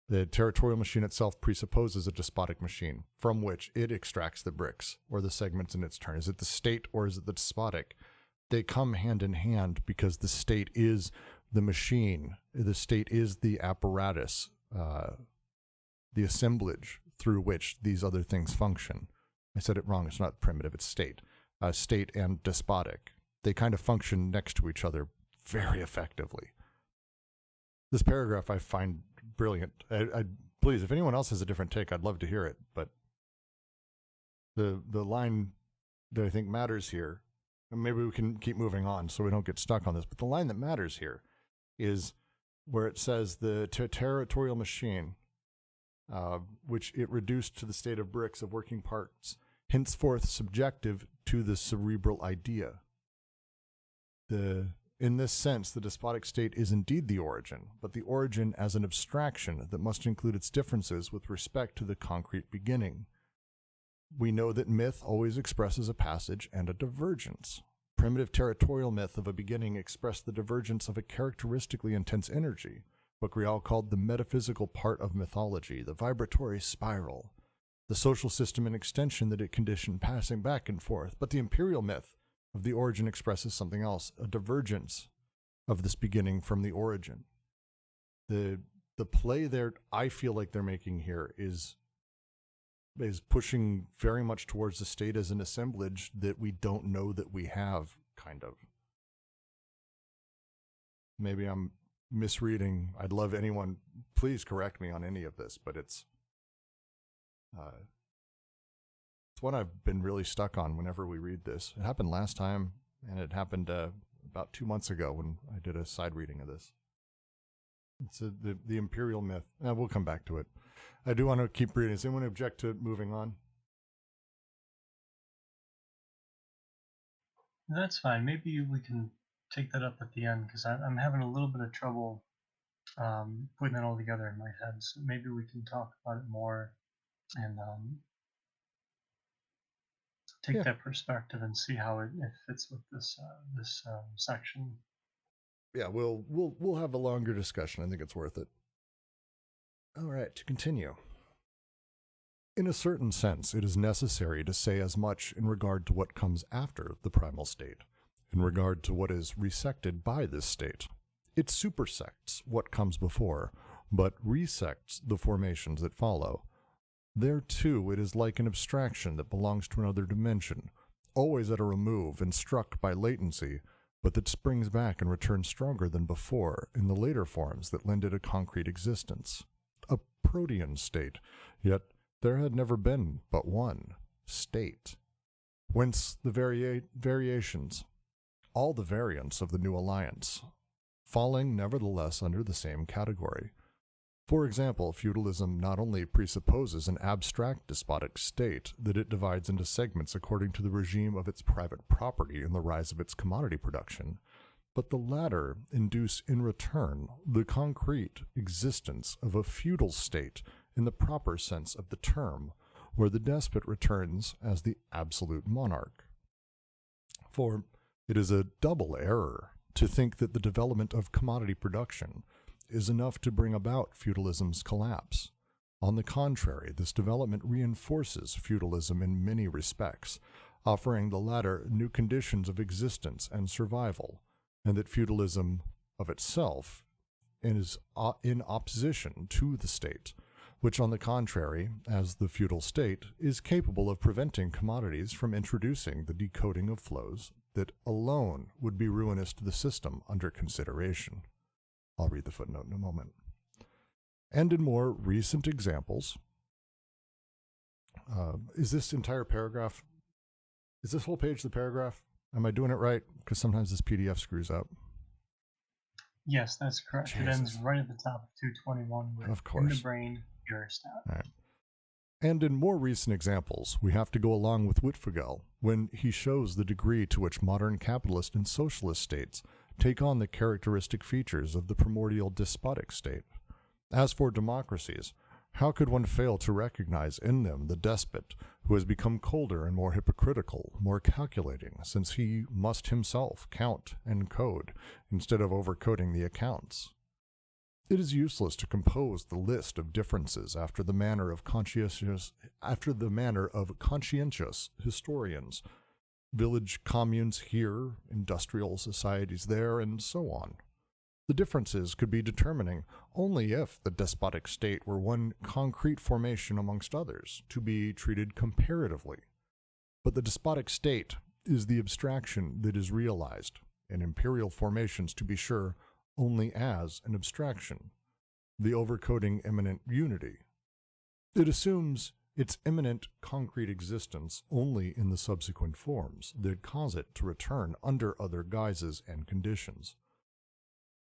The territorial machine itself presupposes a despotic machine from which it extracts the bricks or the segments in its turn. Is it the state or is it the despotic? They come hand in hand because the state is the machine. The state is the apparatus, the assemblage through which these other things function. I said it wrong. It's not primitive. It's state. State and despotic. They kind of function next to each other very effectively. This paragraph I find brilliant. Please, if anyone else has a different take, I'd love to hear it. But the line that I think matters here, and maybe we can keep moving on so we don't get stuck on this, but the line that matters here is where it says the territorial machine, which it reduced to the state of bricks of working parts, henceforth subjective to the cerebral idea. In this sense, the despotic state is indeed the origin, but the origin as an abstraction that must include its differences with respect to the concrete beginning. We know that myth always expresses a passage and a divergence. Primitive territorial myth of a beginning expressed the divergence of a characteristically intense energy, what Grial called the metaphysical part of mythology, the vibratory spiral, the social system and extension that it conditioned passing back and forth. But the imperial myth of the origin expresses something else, a divergence of this beginning from the origin. The play there, I feel like they're making here is pushing very much towards the state as an assemblage that we don't know that we have, kind of. Maybe I'm misreading. I'd love anyone, please correct me on any of this, but it's one I've been really stuck on whenever we read this. It happened last time, and it happened about 2 months ago when I did a side reading of this. It's the imperial myth. We'll come back to it. I do want to keep reading. Does anyone object to moving on? That's fine. Maybe we can take that up at the end, because I'm having a little bit of trouble putting it all together in my head. So maybe we can talk about it more and take that perspective and see how it fits with this section. Yeah, we'll have a longer discussion. I think it's worth it. All right, to continue. In a certain sense, it is necessary to say as much in regard to what comes after the primal state, in regard to what is resected by this state. It supersects what comes before, but resects the formations that follow. There, too, it is like an abstraction that belongs to another dimension, always at a remove and struck by latency, but that springs back and returns stronger than before in the later forms that lend it a concrete existence. A protean state, yet there had never been but one state. Whence the variations, all the variants of the new alliance, falling nevertheless under the same category. For example, feudalism not only presupposes an abstract despotic state that it divides into segments according to the regime of its private property and the rise of its commodity production, but the latter induce in return the concrete existence of a feudal state in the proper sense of the term, where the despot returns as the absolute monarch. For it is a double error to think that the development of commodity production is enough to bring about feudalism's collapse. On the contrary, this development reinforces feudalism in many respects, offering the latter new conditions of existence and survival, and that feudalism of itself is in opposition to the state, which on the contrary, as the feudal state, is capable of preventing commodities from introducing the decoding of flows that alone would be ruinous to the system under consideration. I'll read the footnote in a moment. And in more recent examples, is this entire paragraph, is this whole page the paragraph? Am I doing it right? Because sometimes this PDF screws up. Yes, that's correct. Jesus. It ends right at the top of 221 with Of course. in the brain, Urstaat. All right. And in more recent examples, we have to go along with Wittfogel when he shows the degree to which modern capitalist and socialist states take on the characteristic features of the primordial despotic state. As for democracies, how could one fail to recognize in them the despot who has become colder and more hypocritical, more calculating, since he must himself count and code instead of overcoding the accounts? It is useless to compose the list of differences after the manner of conscientious historians. Village communes here, industrial societies there, and so on. The differences could be determining only if the despotic state were one concrete formation amongst others, to be treated comparatively. But the despotic state is the abstraction that is realized, and imperial formations, to be sure, only as an abstraction, the overcoding immanent unity. It assumes its immanent concrete existence only in the subsequent forms that cause it to return under other guises and conditions.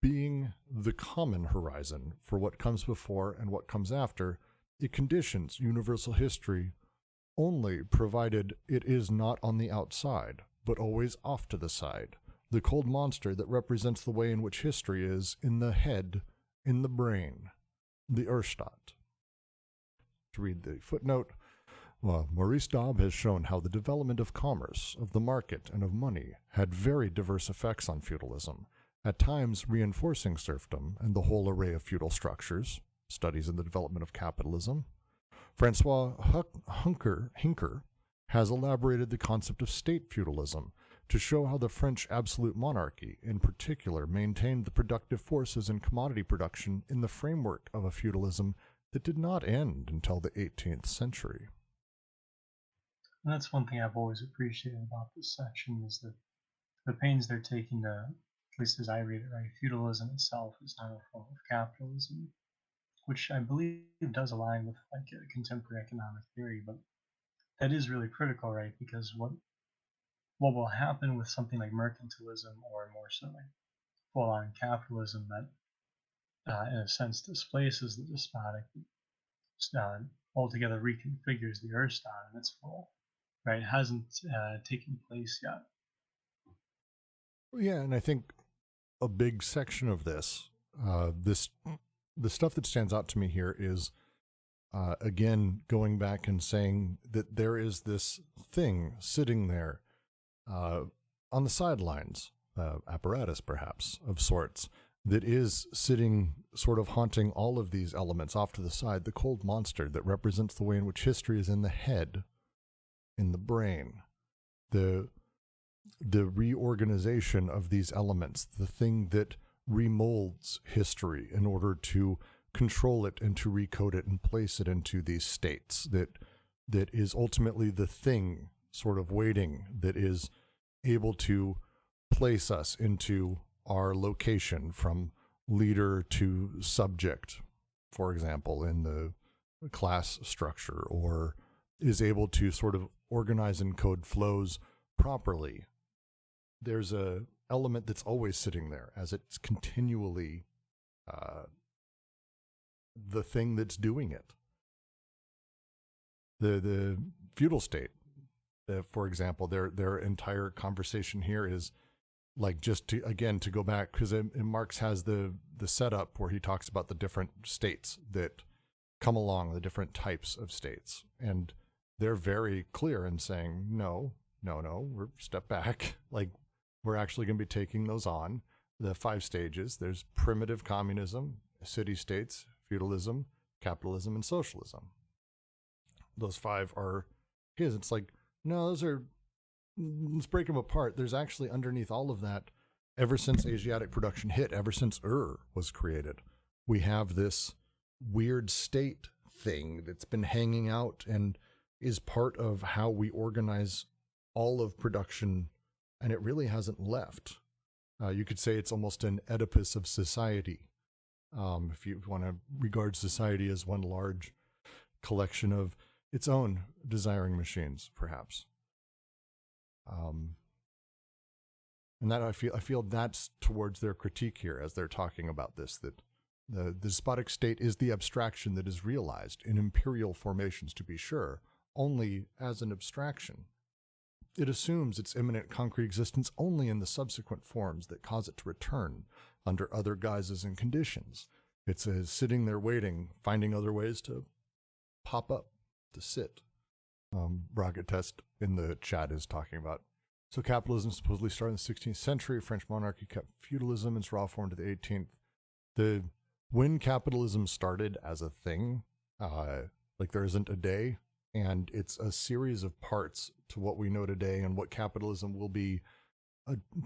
Being the common horizon for what comes before and what comes after, it conditions universal history only provided it is not on the outside, but always off to the side, the cold monster that represents the way in which history is in the head, in the brain, the Urstaat. To read the footnote, Maurice Daub has shown how the development of commerce, of the market, and of money had very diverse effects on feudalism, at times reinforcing serfdom and the whole array of feudal structures, studies in the development of capitalism. Francois Hincker has elaborated the concept of state feudalism to show how the French absolute monarchy, in particular, maintained the productive forces in commodity production in the framework of a feudalism that did not end until the 18th century. And that's one thing I've always appreciated about this section is that the pains they're taking to, at least as I read it, right, feudalism itself is not a form of capitalism, which I believe does align with like contemporary economic theory, but that is really critical, right? Because what will happen with something like mercantilism or more so like full-on capitalism that in a sense displaces the despotic, altogether reconfigures the Urstaat in its full, right? It hasn't taken place yet. Yeah, and I think a big section of this, the stuff that stands out to me here is, again, going back and saying that there is this thing sitting there on the sidelines, apparatus perhaps of sorts, that is sitting sort of haunting all of these elements off to the side, the cold monster that represents the way in which history is in the head, in the brain, the reorganization of these elements, the thing that remolds history in order to control it and to recode it and place it into these states that is ultimately the thing sort of waiting, that is able to place us into our location from leader to subject, for example, in the class structure, or is able to sort of organize and code flows properly. There's a element that's always sitting there as it's continually the thing that's doing it. The feudal state, for example, their entire conversation here is like, just to, again, to go back, because Marx has the setup where he talks about the different states that come along, the different types of states, and they're very clear in saying, no, we're step back. Like, we're actually going to be taking those on. The 5 stages, there's primitive communism, city-states, feudalism, capitalism, and socialism. Those 5 are his. It's like, no, those are, let's break them apart. There's actually underneath all of that, ever since Asiatic production hit, ever since was created, we have this weird state thing that's been hanging out and is part of how we organize all of production, and it really hasn't left. You could say it's almost an Oedipus of society, if you want to regard society as one large collection of its own desiring machines, perhaps. And that I feel that's towards their critique here as they're talking about this, that the despotic state is the abstraction that is realized in imperial formations, to be sure, only as an abstraction. It assumes its imminent concrete existence only in the subsequent forms that cause it to return under other guises and conditions. It's sitting there waiting, finding other ways to pop up, to sit. Rocket Test in the chat is talking about. So capitalism supposedly started in the 16th century. French monarchy kept feudalism in its raw form to the 18th. When capitalism started as a thing, like there isn't a day, and it's a series of parts to what we know today and what capitalism will be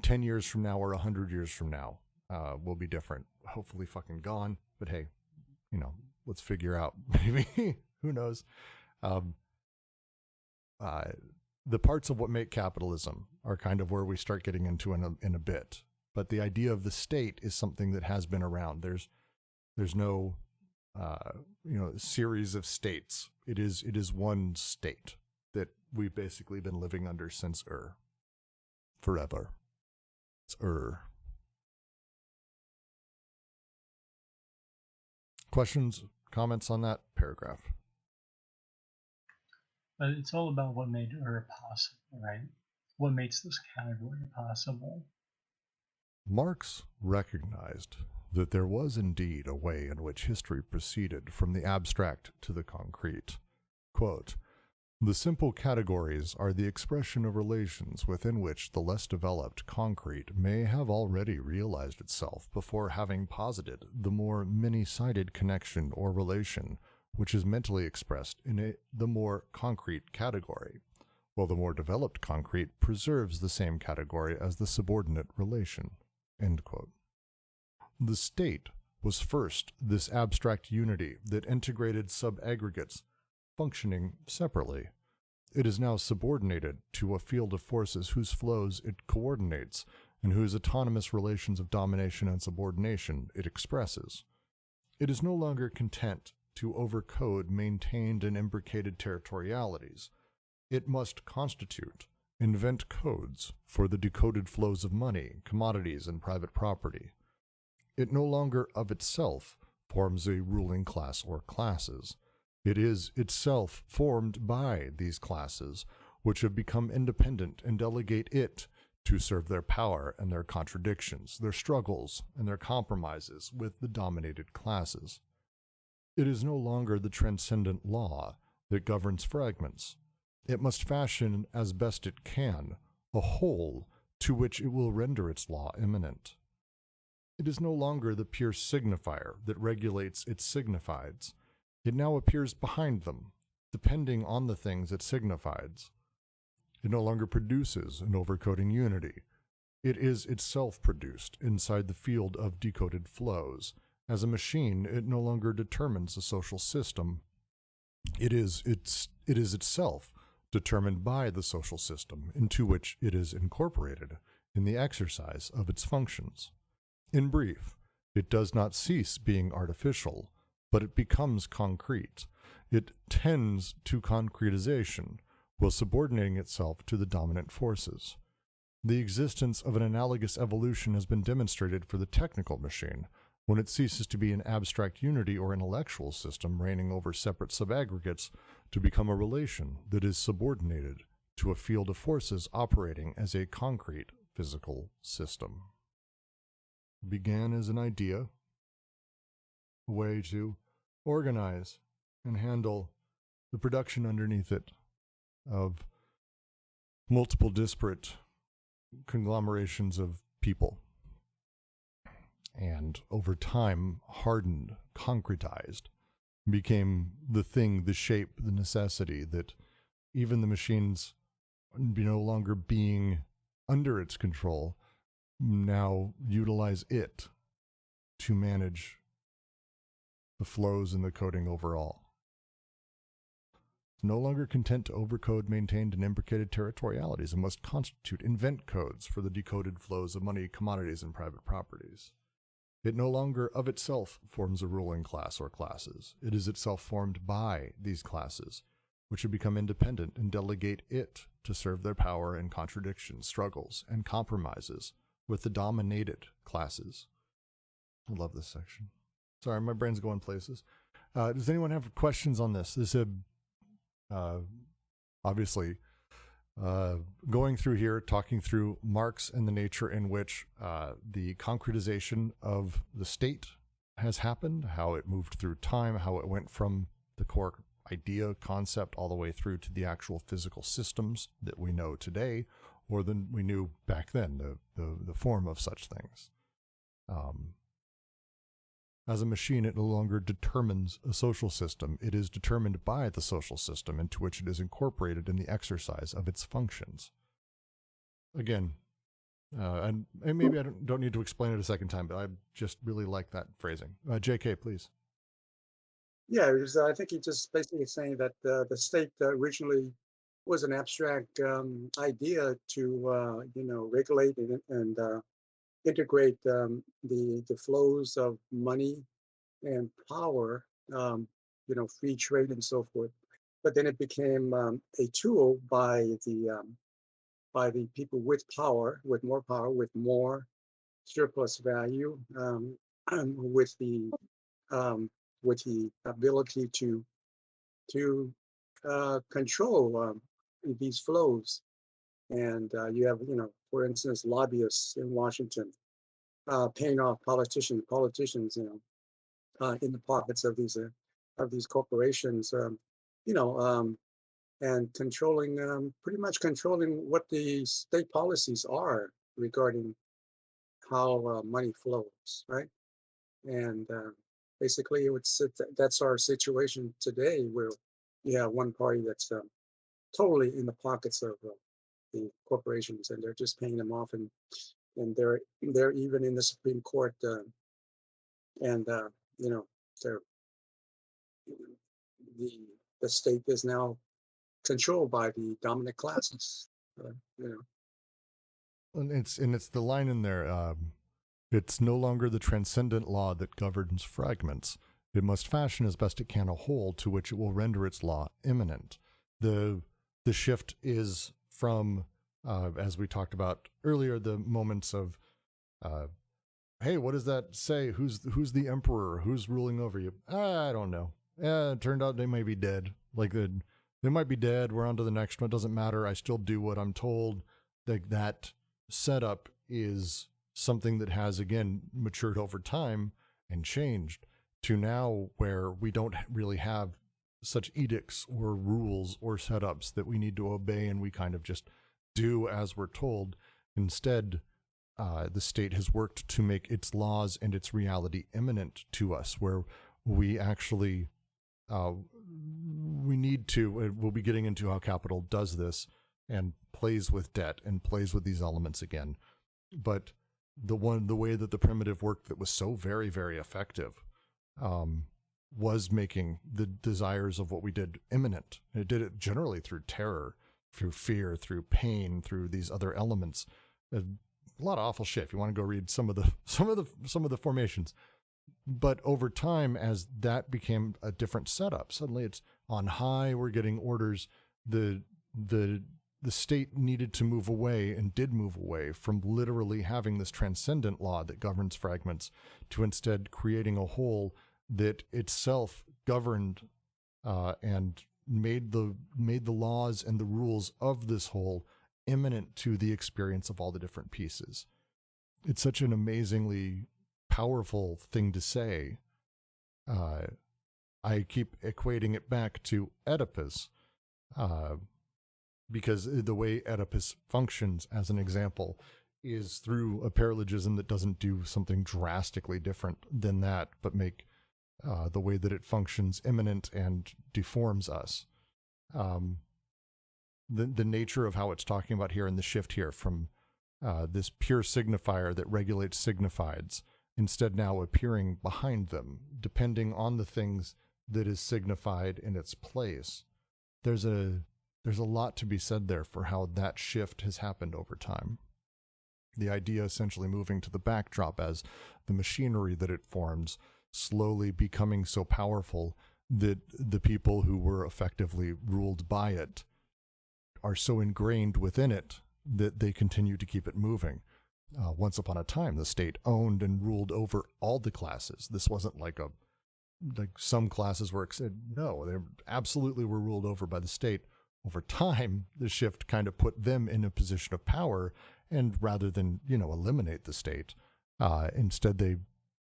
10 years from now or 100 years from now will be different. Hopefully fucking gone, but hey, let's figure out, maybe, who knows. The parts of what make capitalism are kind of where we start getting into in a bit, but the idea of the state is something that has been around. There's no series of states. It is one state that we've basically been living under since forever. It's Questions, comments on that paragraph? But it's all about what made possible, right? What makes this category possible? Marx recognized that there was indeed a way in which history proceeded from the abstract to the concrete. Quote, "The simple categories are the expression of relations within which the less developed concrete may have already realized itself before having posited the more many-sided connection or relation which is mentally expressed in the more concrete category, while the more developed concrete preserves the same category as the subordinate relation." End quote. The state was first this abstract unity that integrated sub-aggregates functioning separately. It is now subordinated to a field of forces whose flows it coordinates and whose autonomous relations of domination and subordination it expresses. It is no longer content to overcode maintained and imbricated territorialities. It must invent codes for the decoded flows of money, commodities, and private property. It no longer of itself forms a ruling class or classes. It is itself formed by these classes, which have become independent and delegate it to serve their power and their contradictions, their struggles and their compromises with the dominated classes. It is no longer the transcendent law that governs fragments. It must fashion as best it can a whole to which it will render its law immanent. It is no longer the pure signifier that regulates its signifieds. It now appears behind them, depending on the things it signifies. It no longer produces an overcoding unity. It is itself produced inside the field of decoded flows. As a machine, it no longer determines a social system. It is itself determined by the social system into which it is incorporated in the exercise of its functions. In brief, it does not cease being artificial, but it becomes concrete. It tends to concretization, while subordinating itself to the dominant forces. The existence of an analogous evolution has been demonstrated for the technical machine, when it ceases to be an abstract unity or intellectual system reigning over separate subaggregates to become a relation that is subordinated to a field of forces operating as a concrete physical system. It began as an idea, a way to organize and handle the production underneath it of multiple disparate conglomerations of people, and over time hardened, concretized, became the thing, the shape, the necessity that even the machines no longer being under its control now utilize it to manage the flows and the coding overall. No longer content to overcode maintained and imbricated territorialities and must invent codes for the decoded flows of money, commodities, and private properties. It no longer of itself forms a ruling class or classes. It is itself formed by these classes, which have become independent and delegate it to serve their power in contradictions, struggles, and compromises with the dominated classes. I love this section. Sorry, my brain's going places. Does anyone have questions on this? This is obviously going through here, talking through Marx and the nature in which the concretization of the state has happened, how it moved through time, how it went from the core idea, concept, all the way through to the actual physical systems that we know today, or than we knew back then, the form of such things. As a machine, it no longer determines a social system. It is determined by the social system into which it is incorporated in the exercise of its functions. Again, and maybe I don't need to explain it a second time, but I just really like that phrasing. JK, please. Yeah, because I think he just basically saying that the state originally was an abstract idea to regulate and integrate the flows of money and power, free trade and so forth. But then it became a tool by the people with power, with more surplus value, with the ability to control these flows. And you have, for instance, lobbyists in Washington paying off politicians, in the pockets of these corporations, and pretty much controlling what the state policies are regarding how money flows, right? And basically, that's our situation today, where you have one party that's totally in the pockets of the corporations, and they're just paying them off, and they're even in the Supreme Court, and they're the state is now controlled by the dominant classes. And it's the line in there. It's no longer the transcendent law that governs fragments. It must fashion as best it can a whole to which it will render its law immanent. The shift is from, as we talked about earlier, the moments of, hey, what does that say? Who's the emperor? Who's ruling over you? I don't know. It turned out they may be dead. Like they might be dead. We're on to the next one. It doesn't matter. I still do what I'm told. Like that setup is something that has, again, matured over time and changed to now where we don't really have such edicts or rules or setups that we need to obey, and we kind of just do as we're told. Instead, the state has worked to make its laws and its reality immanent to us, where we actually we need to, we'll be getting into how capital does this and plays with debt and plays with these elements again. but the way that the primitive worked that was so very, very effective was making the desires of what we did imminent. It did it generally through terror, through fear, through pain, through these other elements. A lot of awful shit. If you want to go read some of the formations. But over time, as that became a different setup, suddenly it's on high. We're getting orders. The state needed to move away, and did move away from literally having this transcendent law that governs fragments, to instead creating a whole that itself governed and made the laws and the rules of this whole imminent to the experience of all the different pieces. It's such an amazingly powerful thing to say. I keep equating it back to Oedipus, because the way Oedipus functions, as an example, is through a paralogism that doesn't do something drastically different than that, but make the way that it functions imminent and deforms us. The nature of how it's talking about here, and the shift here from this pure signifier that regulates signifieds, instead now appearing behind them, depending on the things that is signified in its place. There's a lot to be said there for how that shift has happened over time. The idea essentially moving to the backdrop as the machinery that it forms slowly becoming so powerful that the people who were effectively ruled by it are so ingrained within it that they continue to keep it moving. Once upon a time, the state owned and ruled over all the classes. This wasn't like some classes were, no, they absolutely were ruled over by the state. Over time, the shift kind of put them in a position of power, and rather than, eliminate the state, instead they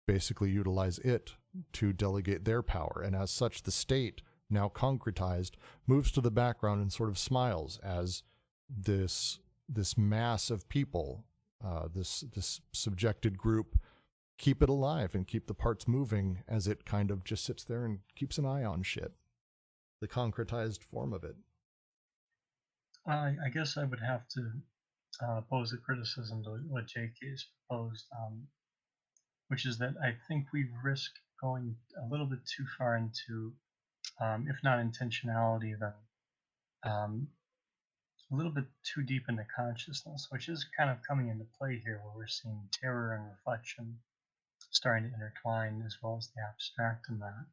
basically utilize it to delegate their power. And as such, the state, now concretized, moves to the background and sort of smiles as this mass of people, this subjected group, keep it alive and keep the parts moving, as it kind of just sits there and keeps an eye on shit. The concretized form of it. I guess I would have to pose a criticism to what JK's proposed, which is that I think we risk going a little bit too far into, if not intentionality, then a little bit too deep into consciousness, which is kind of coming into play here, where we're seeing terror and reflection starting to intertwine, as well as the abstract in that.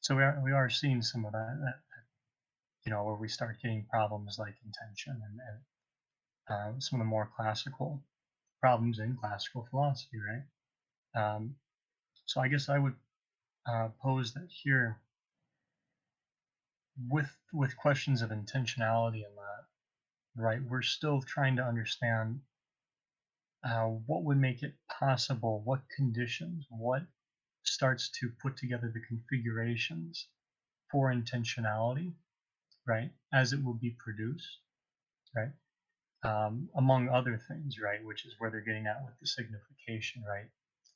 So we are seeing some of that, where we start getting problems like intention and some of the more classical problems in classical philosophy, right? So I guess I would pose that here, with questions of intentionality in that, right? We're still trying to understand what would make it possible, what conditions, what starts to put together the configurations for intentionality, right? As it will be produced, right? Among other things, right? Which is where they're getting at with the signification, right?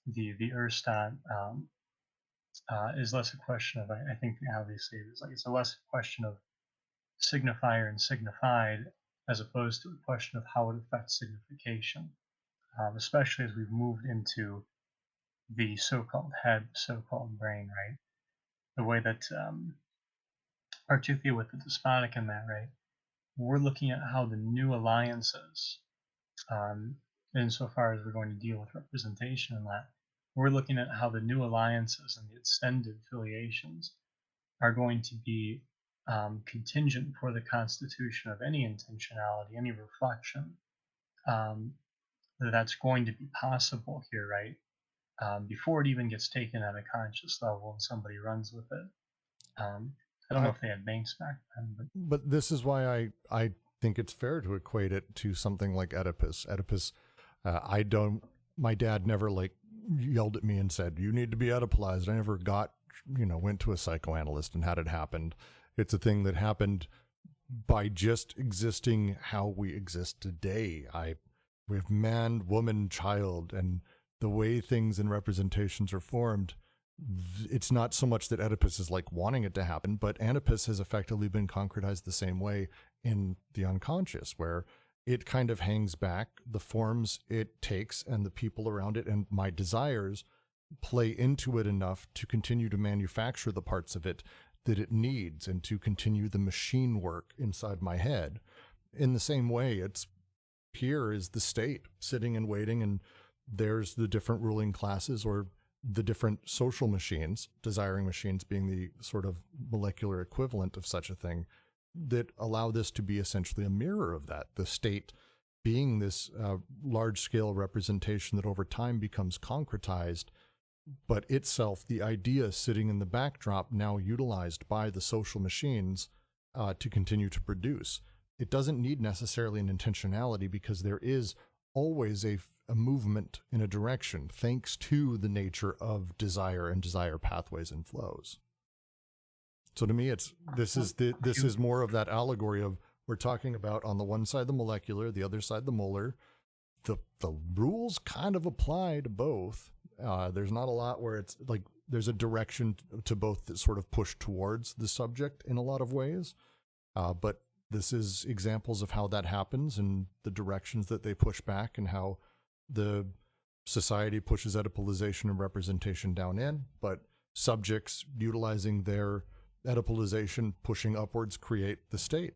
The Urstaat is less a question of, I think obviously it's a less question of signifier and signified, as opposed to a question of how it affects signification, especially as we've moved into the so-called head, so-called brain, right? The way that, particularly with the despotic in that, right? We're looking at how the new alliances, insofar as we're going to deal with representation in that, we're looking at how the new alliances and the extended affiliations are going to be contingent for the constitution of any intentionality, any reflection that's going to be possible here, right? Before it even gets taken at a conscious level and somebody runs with it. I don't know if they had banks back then, but this is why I think it's fair to equate it to something like Oedipus. Oedipus, my dad never yelled at me and said, you need to be Oedipalized. I never went to a psychoanalyst and had it happen. It's a thing that happened by just existing how we exist today. We have man, woman, child, and the way things and representations are formed. It's not so much that Oedipus is wanting it to happen, but Oedipus has effectively been concretized the same way in the unconscious, where it kind of hangs back. The forms it takes and the people around it and my desires play into it enough to continue to manufacture the parts of it that it needs and to continue the machine work inside my head. In the same way, it's here is the state sitting and waiting, and there's the different ruling classes or the different social machines, desiring machines being the sort of molecular equivalent of such a thing, that allow this to be essentially a mirror of that. The state being this large-scale representation that over time becomes concretized, but itself, the idea sitting in the backdrop, now utilized by the social machines to continue to produce. It doesn't need necessarily an intentionality because there is always a movement in a direction thanks to the nature of desire and desire pathways and flows. So to me, this is more of that allegory of we're talking about on the one side the molecular, the other side the molar. The rules kind of apply to both. There's not a lot where it's like there's a direction to both that sort of push towards the subject in a lot of ways. But this is examples of how that happens and the directions that they push back and how the society pushes Oedipalization and representation down in, but subjects utilizing their Oedipalization pushing upwards create the state.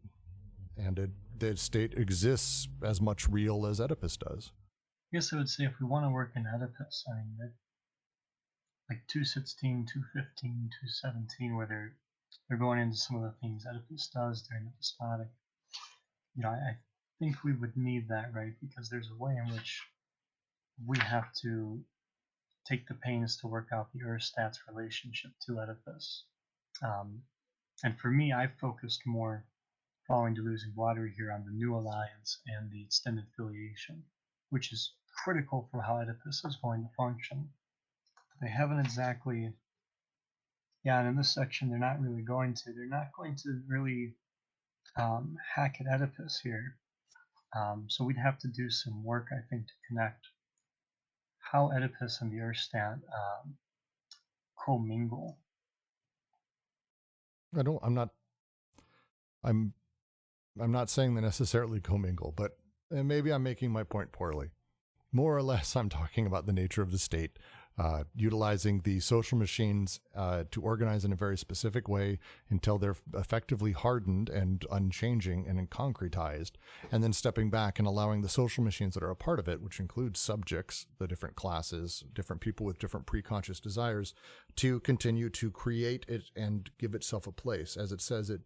And the state exists as much real as Oedipus does. I guess I would say if we want to work in Oedipus, I mean, like 216, 215, 217, where they're going into some of the things Oedipus does during the despotic. I think we would need that, right? Because there's a way in which we have to take the pains to work out the Urstaat's relationship to Oedipus. And for me, I focused more, following Deleuze and Guattari here, on the new alliance and the extended filiation, which is critical for how Oedipus is going to function. They haven't exactly, and in this section, they're not going to really hack at Oedipus here. So we'd have to do some work, I think, to connect how Oedipus and the Urstaat commingle. I'm not saying they necessarily commingle, but maybe I'm making my point poorly. More or less, I'm talking about the nature of the state, utilizing the social machines to organize in a very specific way until they're effectively hardened and unchanging and concretized, and then stepping back and allowing the social machines that are a part of it, which includes subjects, the different classes, different people with different preconscious desires, to continue to create it and give itself a place. As it says, it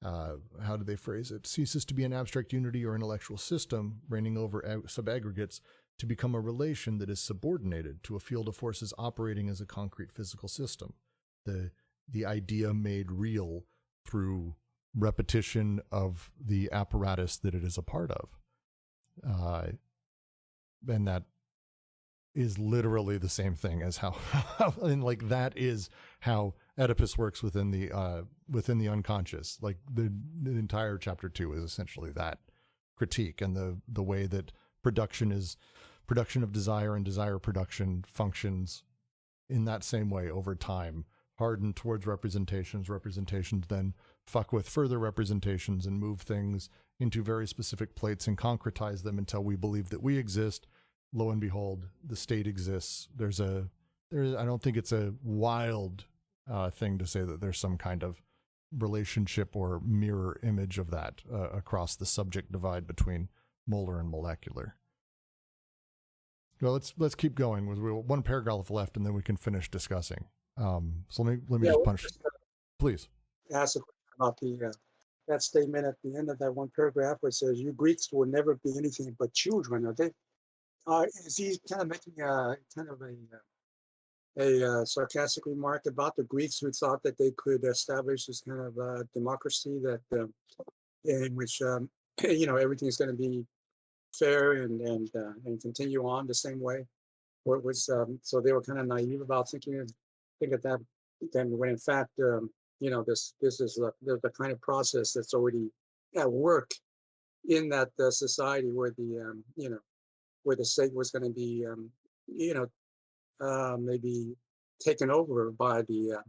how do they phrase it? Ceases to be an abstract unity or intellectual system reigning over subaggregates to become a relation that is subordinated to a field of forces operating as a concrete physical system. The idea made real through repetition of the apparatus that it is a part of. And that is literally the same thing as how and like that is how Oedipus works within the unconscious. Like the entire chapter 2 is essentially that critique, and the way that production of desire and desire production functions in that same way over time, hardened towards representations then fuck with further representations and move things into very specific plates and concretize them until we believe that we exist. Lo and behold, the state exists. I don't think it's a wild thing to say that there's some kind of relationship or mirror image of that across the subject divide between molar and molecular. Well, let's keep going. With one paragraph left, and then we can finish discussing. So let me just punch. Please. Ask a question about that statement at the end of that one paragraph where it says, "You Greeks will never be anything but children." Are they? Is he kind of making a sarcastic remark about the Greeks who thought that they could establish this kind of democracy that in which everything is going to be fair and continue on the same way? Or it was so they were kind of naive about think of that. Then when in fact this is the kind of process that's already at work in that society where where the state was going to be maybe taken over by the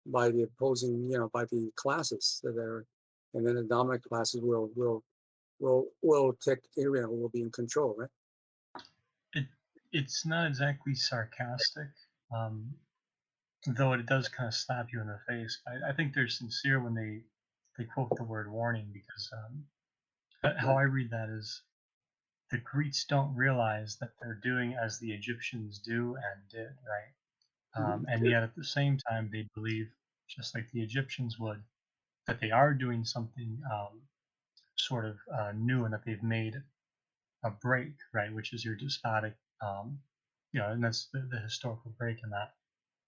opposing by the classes that are, and then the dominant classes will will be in control, right? It it's not exactly sarcastic, um, though it does kind of slap you in the face. I think they're sincere when they quote the word warning because how Right. I read that is the Greeks don't realize that they're doing as the Egyptians do and did, right? Mhm. And yet at the same time, they believe, just like the Egyptians would, that they are doing something sort of new and that they've made a break, right? Which is your despotic, and that's the historical break in that.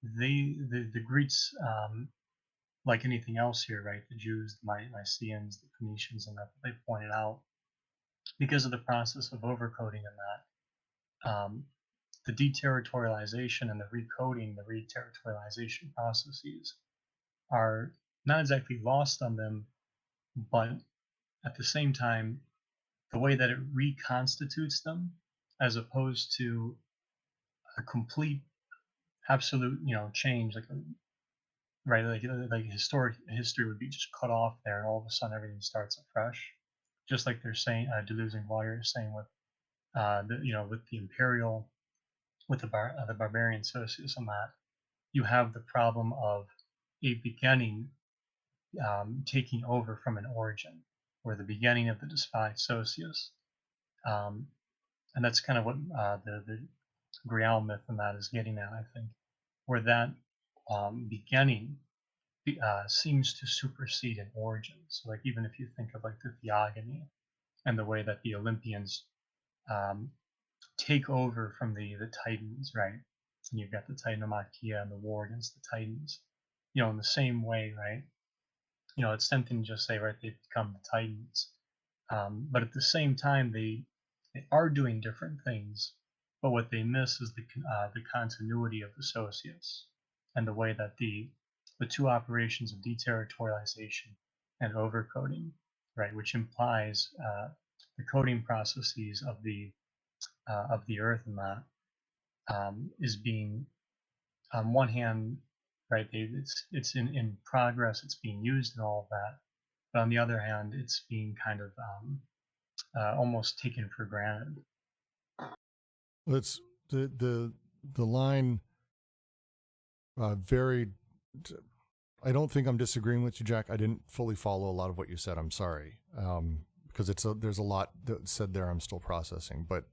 The Greeks, like anything else here, right? The Jews, the Mycenaeans, the Phoenicians, and that they pointed out because of the process of overcoding and that. The deterritorialization and the recoding, the reterritorialization processes are not exactly lost on them, but at the same time, the way that it reconstitutes them, as opposed to a complete, absolute, change, like right, like historic history would be just cut off there, and all of a sudden everything starts afresh. Just like they're saying, Deleuze and Guattari are saying with with the imperial, with the barbarian socialism, that you have the problem of a beginning taking over from an origin, or the beginning of the despotic socius. Um, and that's kind of what the Grial myth and that is getting at, I think, where that beginning seems to supersede an origin. So, like, even if you think of like the theogony and the way that the Olympians um, take over from the Titans, right? And you've got the Titanomachia and the war against the Titans. In the same way, right? It's tempting to just say, right, they've become the Titans. But at the same time, they are doing different things. But what they miss is the continuity of the socius and the way that the two operations of deterritorialization and overcoding, right, which implies the coding processes of the earth and that is being, on one hand, right, it's in progress, it's being used and all of that, but on the other hand, it's being kind of almost taken for granted. It's the line very. I don't think I'm disagreeing with you, Jack. I didn't fully follow a lot of what you said. I'm sorry, because there's a lot that said there. I'm still processing, but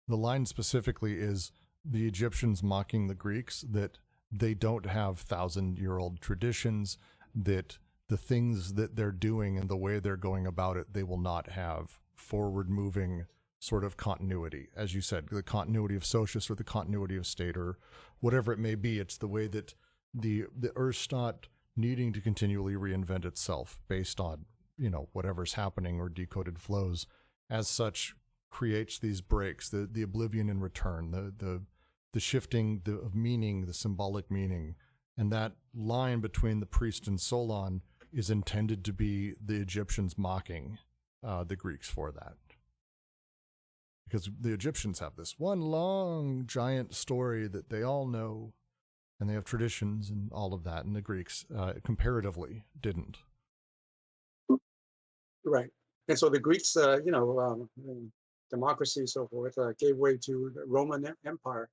the line specifically is the Egyptians mocking the Greeks that they don't have 1,000-year-old traditions, that the things that they're doing and the way they're going about it, they will not have forward moving sort of continuity. As you said, the continuity of socius or the continuity of state or whatever it may be. It's the way that the Urstaat needing to continually reinvent itself based on, whatever's happening or decoded flows. As such, creates these breaks, the oblivion in return, the shifting of meaning, the symbolic meaning, and that line between the priest and Solon is intended to be the Egyptians mocking the Greeks for that, because the Egyptians have this one long giant story that they all know, and they have traditions and all of that, and the Greeks comparatively didn't. Right. And so the Greeks, democracy and so forth, gave way to the Roman Empire,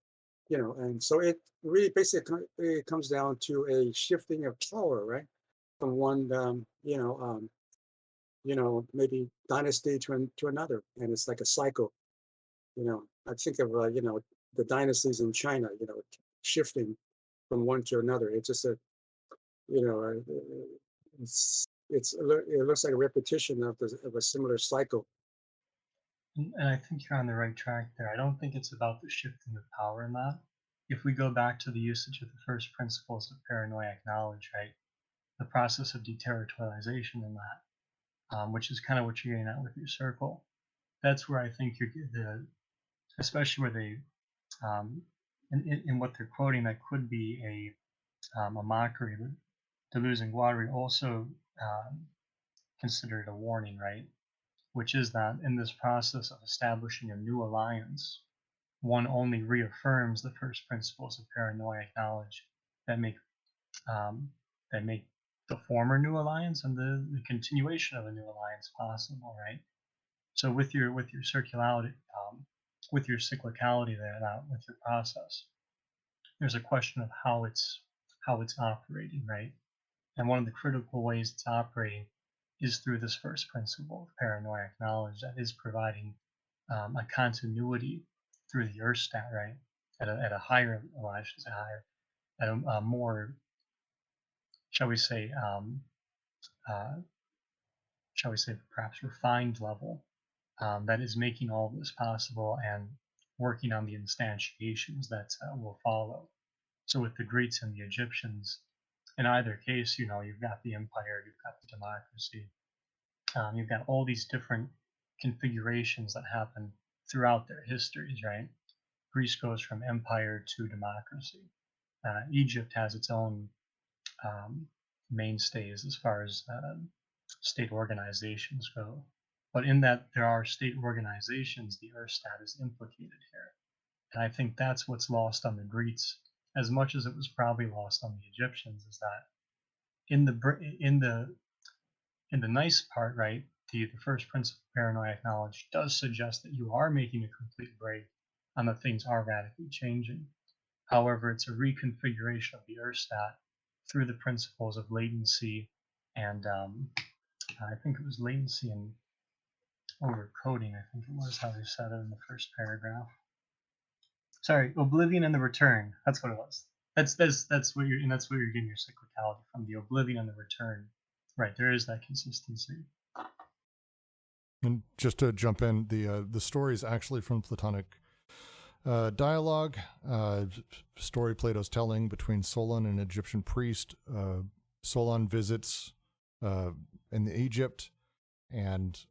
and so it really basically it comes down to a shifting of power, right, from one, maybe dynasty to another, and it's like a cycle. I think of the dynasties in China, shifting from one to another. It's just you know, uh, it looks like a repetition of a similar cycle. And I think you're on the right track there. I don't think it's about the shifting of power in that. If we go back to the usage of the first principles of paranoiac knowledge, right, the process of deterritorialization in that, which is kind of what you're getting at with your circle, that's where I think especially where they, um, in what they're quoting, that could be a mockery. But Deleuze and Guattari also um, consider it a warning, right? Which is that in this process of establishing a new alliance, one only reaffirms the first principles of paranoiac knowledge that make um, that make the former new alliance and the continuation of a new alliance possible, right? So with your circularity, with your cyclicality there, with your process, there's a question of how it's operating, right? And one of the critical ways it's operating is through this first principle of paranoid knowledge that is providing a continuity through the Urstaat, right? At a higher, well, I should say higher, at a more, shall we say, uh, shall we say, perhaps refined level that is making all of this possible and working on the instantiations that will follow. So with the Greeks and the Egyptians, in either case, you've got the empire, you've got the democracy, you've got all these different configurations that happen throughout their histories, right? Greece goes from empire to democracy. Egypt has its own um, mainstays as far as state organizations go. But in that there are state organizations, the Urstaat is implicated here. And I think that's what's lost on the Greeks, as much as it was probably lost on the Egyptians, is that in the nice part, right, the first principle of paranoid knowledge does suggest that you are making a complete break and that things are radically changing. However, it's a reconfiguration of the Urstaat through the principles of latency and I think it was latency and overcoding. I think it was how they said it in the first paragraph. Sorry, oblivion and the return. That's what it was. That's what you're getting your cyclicality from, the oblivion and the return. Right, there is that consistency. And just to jump in, the story is actually from Platonic dialogue, story Plato's telling between Solon and an Egyptian priest. Solon visits in Egypt, and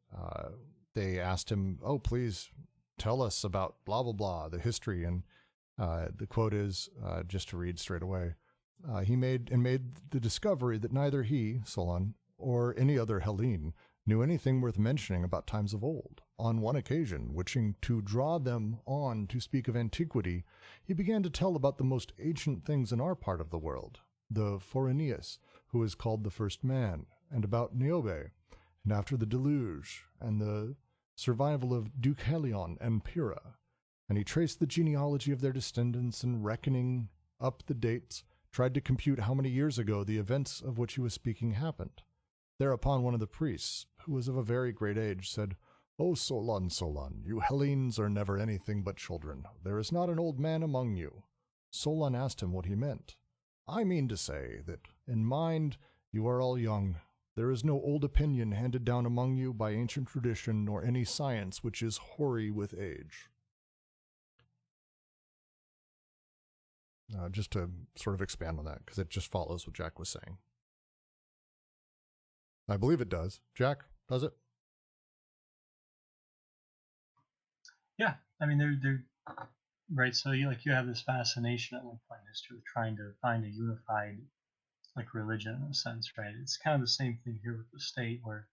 they asked him, "Oh, please tell us about blah blah blah, the history." And the quote is, just to read straight away, he made the discovery that neither he, Solon, or any other Hellene knew anything worth mentioning about times of old. On one occasion, wishing to draw them on to speak of antiquity, he began to tell about the most ancient things in our part of the world, the Phoroneus, who is called the first man, and about Niobe, and after the deluge, and the survival of Deucalion and Pyrrha. And he traced the genealogy of their descendants, and reckoning up the dates, tried to compute how many years ago the events of which he was speaking happened. Thereupon one of the priests, who was of a very great age, said, "O Solon, Solon, you Hellenes are never anything but children. There is not an old man among you." Solon asked him what he meant. "I mean to say that in mind you are all young. There is no old opinion handed down among you by ancient tradition, nor any science which is hoary with age." Just to sort of expand on that, because it just follows what Jack was saying. I believe it does. Jack, does it? Yeah, I mean they're right. So you have this fascination at one point in history of trying to find a unified religion in a sense, right? It's kind of the same thing here with the state, where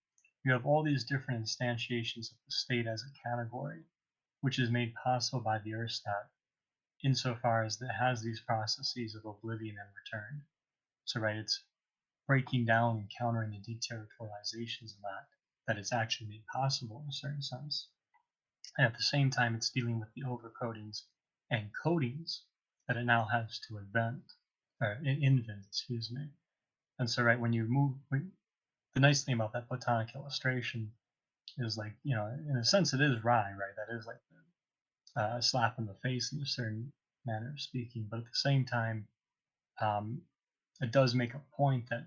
you have all these different instantiations of the state as a category, which is made possible by the Urstaat, insofar as it has these processes of oblivion and return. So right, it's breaking down and countering the deterritorializations of that it's actually made possible in a certain sense. And at the same time, it's dealing with the overcodings and codings that it now has to invent, excuse me. And so, right, the nice thing about that Platonic illustration is in a sense, it is wry, right? That is like a slap in the face in a certain manner of speaking. But at the same time, it does make a point that,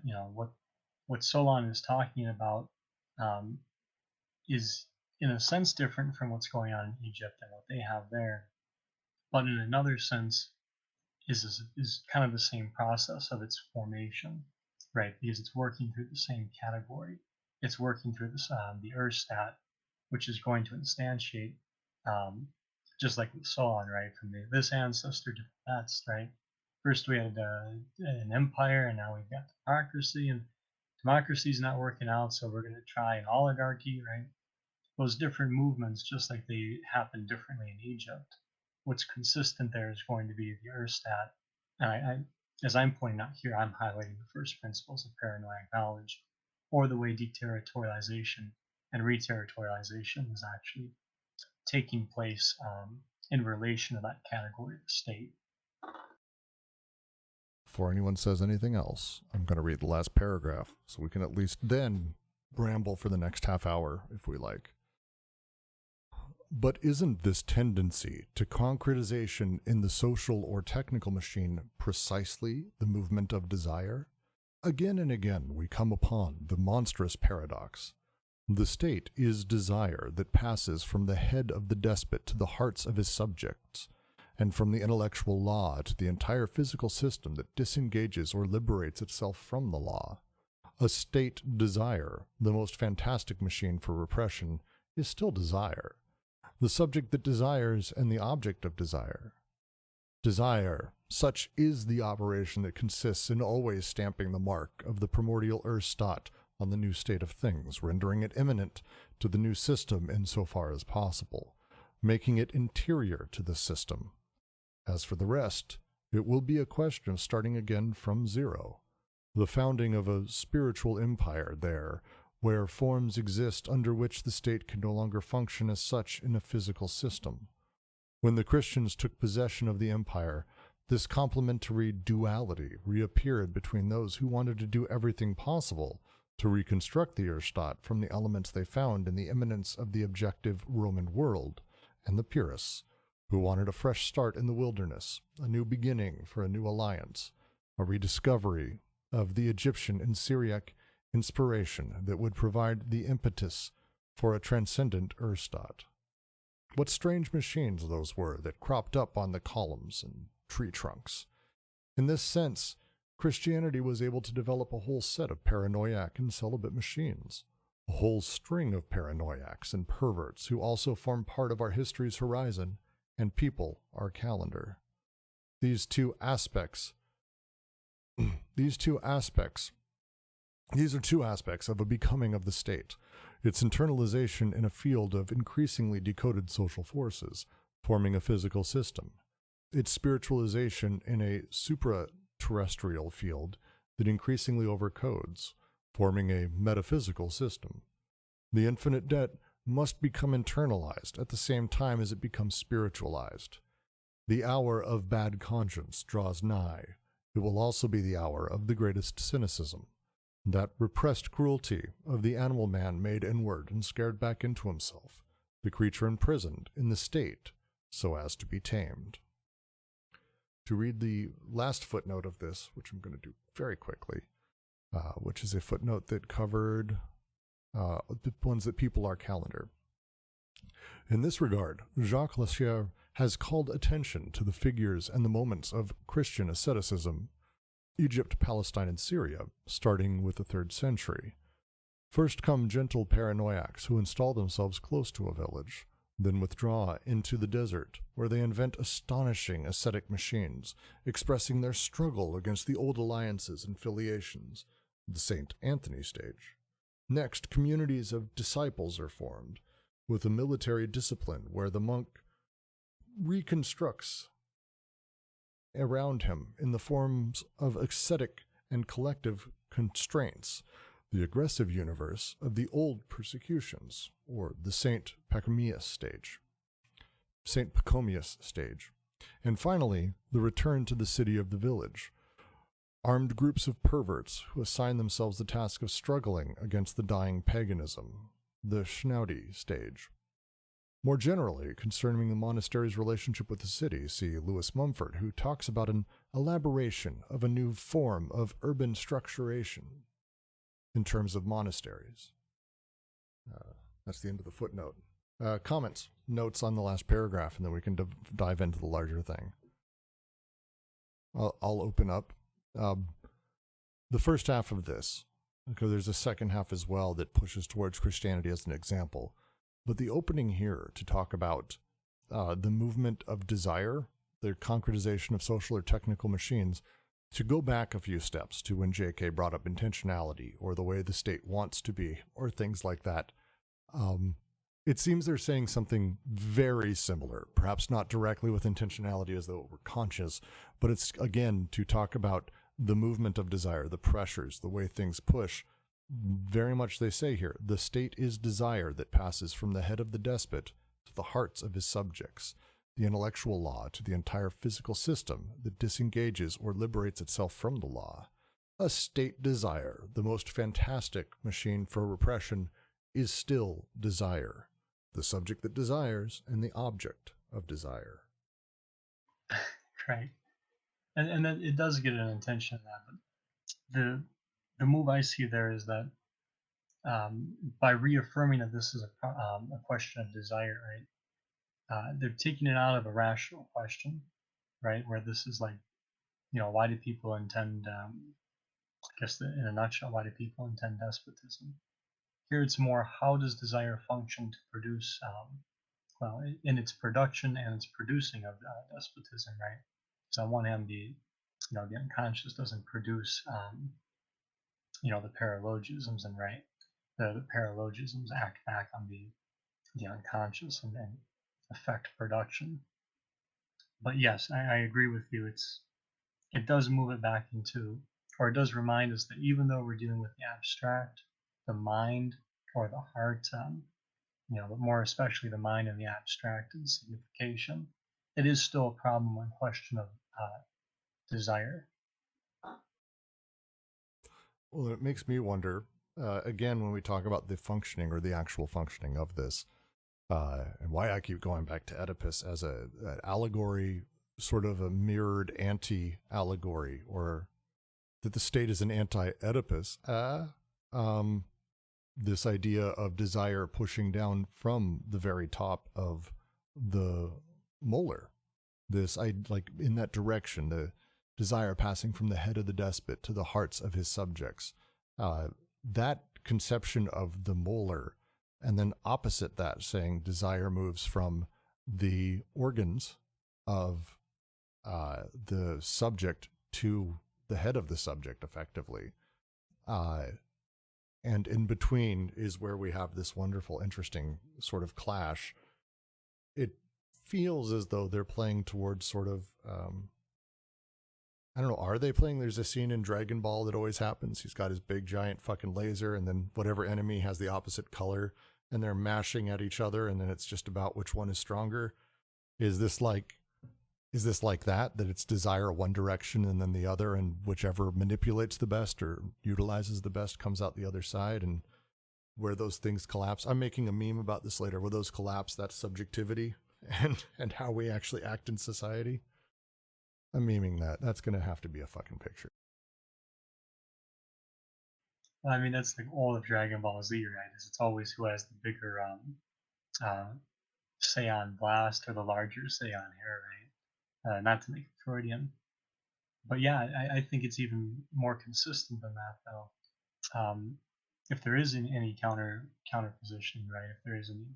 what Solon is talking about um, is in a sense different from what's going on in Egypt and what they have there. But in another sense, is kind of the same process of its formation, right? Because it's working through the same category. It's working through the Urstaat, which is going to instantiate, just like we saw, right, from this ancestor to that, right? First we had an empire, and now we've got democracy, and democracy's not working out, so we're going to try an oligarchy, right? Those different movements, just like they happen differently in Egypt, what's consistent there is going to be the Urstaat. And as I'm pointing out here, I'm highlighting the first principles of paranoid knowledge, or the way deterritorialization and reterritorialization is actually taking place in relation to that category of state. Before anyone says anything else, I'm going to read the last paragraph so we can at least then ramble for the next half hour if we like. But isn't this tendency to concretization in the social or technical machine precisely the movement of desire? Again and again we come upon the monstrous paradox. The state is desire that passes from the head of the despot to the hearts of his subjects, and from the intellectual law to the entire physical system that disengages or liberates itself from the law. A state desire, the most fantastic machine for repression, is still desire. The subject that desires and the object of desire. Desire, such is the operation that consists in always stamping the mark of the primordial Urstaat on the new state of things, rendering it immanent to the new system insofar as possible, making it interior to the system. As for the rest, it will be a question of starting again from zero, the founding of a spiritual empire there, where forms exist under which the state can no longer function as such in a physical system. When the Christians took possession of the empire, this complementary duality reappeared between those who wanted to do everything possible to reconstruct the Urstaat from the elements they found in the immanence of the objective Roman world, and the purists, who wanted a fresh start in the wilderness, a new beginning for a new alliance, a rediscovery of the Egyptian and Syriac inspiration that would provide the impetus for a transcendent Urstaat. What strange machines those were that cropped up on the columns and tree trunks. In this sense, Christianity was able to develop a whole set of paranoiac and celibate machines, a whole string of paranoiacs and perverts who also form part of our history's horizon and people our calendar. These are two aspects of a becoming of the state, its internalization in a field of increasingly decoded social forces, forming a physical system, its spiritualization in a supra-terrestrial field that increasingly overcodes, forming a metaphysical system. The infinite debt must become internalized at the same time as it becomes spiritualized. The hour of bad conscience draws nigh. It will also be the hour of the greatest cynicism, that repressed cruelty of the animal man made inward and scared back into himself, the creature imprisoned in the state so as to be tamed. To read the last footnote of this, which I'm going to do very quickly, which is a footnote that covered the ones that people are calendar. In this regard, Jacques Lasserre has called attention to the figures and the moments of Christian asceticism, Egypt, Palestine, and Syria, starting with the 3rd century. First come gentle paranoiacs who install themselves close to a village, then withdraw into the desert, where they invent astonishing ascetic machines, expressing their struggle against the old alliances and filiations, the St. Anthony stage. Next, communities of disciples are formed, with a military discipline where the monk reconstructs around him in the forms of ascetic and collective constraints, the aggressive universe of the old persecutions, or the St. Pachomius stage. And finally, the return to the city of the village, armed groups of perverts who assign themselves the task of struggling against the dying paganism, the Schnaudi stage. More generally, concerning the monastery's relationship with the city, see Lewis Mumford, who talks about an elaboration of a new form of urban structuration in terms of monasteries. That's the end of the footnote. Comments, notes on the last paragraph, and then we can dive into the larger thing. I'll open up. The first half of this, because there's a second half as well that pushes towards Christianity as an example. But the opening here to talk about the movement of desire, the concretization of social or technical machines, to go back a few steps to when J.K. brought up intentionality or the way the state wants to be or things like that. It seems they're saying something very similar, perhaps not directly with intentionality as though it were conscious, but it's, again, to talk about the movement of desire, the pressures, the way things push, very much they say here, the state is desire that passes from the head of the despot to the hearts of his subjects, the intellectual law to the entire physical system that disengages or liberates itself from the law. A state desire, the most fantastic machine for repression, is still desire, the subject that desires and the object of desire. Right. And then it does get an intention in that, but the move I see there is that by reaffirming that this is a question of desire, right? They're taking it out of a rational question, right? Where this is like, why do people intend? I guess in a nutshell, why do people intend despotism? Here it's more, how does desire function to produce? Well, in its production and its producing of despotism, right? So on one hand, the unconscious doesn't produce the paralogisms, and right, the paralogisms act back on the unconscious and affect production. But yes, I agree with you. It does move it back into, or it does remind us that even though we're dealing with the abstract, the mind or the heart, but more especially the mind and the abstract and signification, it is still a problem and question of desire. Well, it makes me wonder, again, when we talk about the functioning or the actual functioning of this, and why I keep going back to Oedipus as an allegory, sort of a mirrored anti-allegory, or that the state is an anti-Oedipus. This idea of desire pushing down from the very top of the molar. Like in that direction, the desire passing from the head of the despot to the hearts of his subjects. That conception of the molar, and then opposite that, saying desire moves from the organs of the subject to the head of the subject, effectively. And in between is where we have this wonderful, interesting sort of clash. It feels as though they're playing towards sort of, I don't know, are they playing? There's a scene in Dragon Ball that always happens. He's got his big giant fucking laser, and then whatever enemy has the opposite color, and they're mashing at each other, and then it's just about which one is stronger. Is this like that it's desire one direction and then the other, and whichever manipulates the best or utilizes the best comes out the other side, and where those things collapse? I'm making a meme about this later. Where those collapse, that's subjectivity and how we actually act in society. I'm memeing that. That's going to have to be a fucking picture. I mean, that's like all of Dragon Ball Z, right? It's always who has the bigger Saiyan blast or the larger Saiyan hair, right? Not to make it Freudian, but yeah, I think it's even more consistent than that, though. If there is any counter positioning, right? If there is any,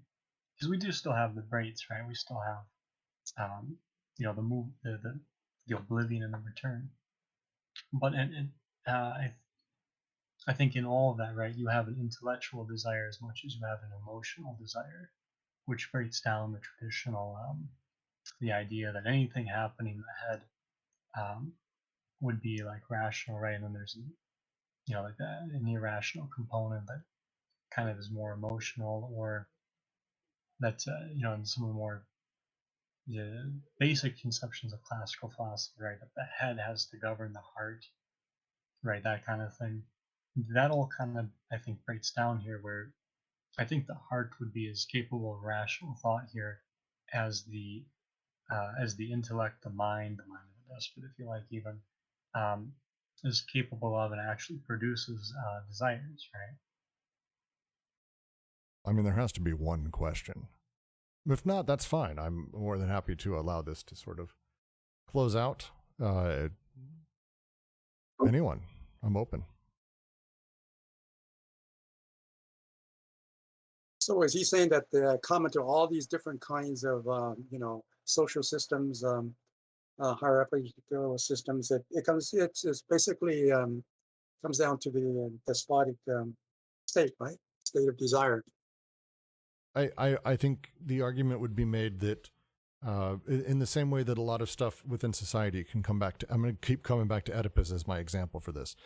because we do still have the Braits, right? We still have, the move, the oblivion and the return. But I think in all of that, right, you have an intellectual desire as much as you have an emotional desire, which breaks down the traditional, the idea that anything happening in the head would be like rational, right? And then there's, like an irrational component that kind of is more emotional, or that's, in some of the more basic conceptions of classical philosophy, right? That the head has to govern the heart, right? That kind of thing. That all kind of, I think, breaks down here, where I think the heart would be as capable of rational thought here as the intellect, the mind of the despot, if you like, even is capable of and actually produces desires, right? I mean, there has to be one question. If not, that's fine. I'm more than happy to allow this to sort of close out. Anyone, I'm open. So is he saying that the common to all these different kinds of, social systems, hierarchical systems, it's basically comes down to the despotic state, right? State of desire. I think the argument would be made that in the same way that a lot of stuff within society can come back to, I'm going to keep coming back to Oedipus as my example for this.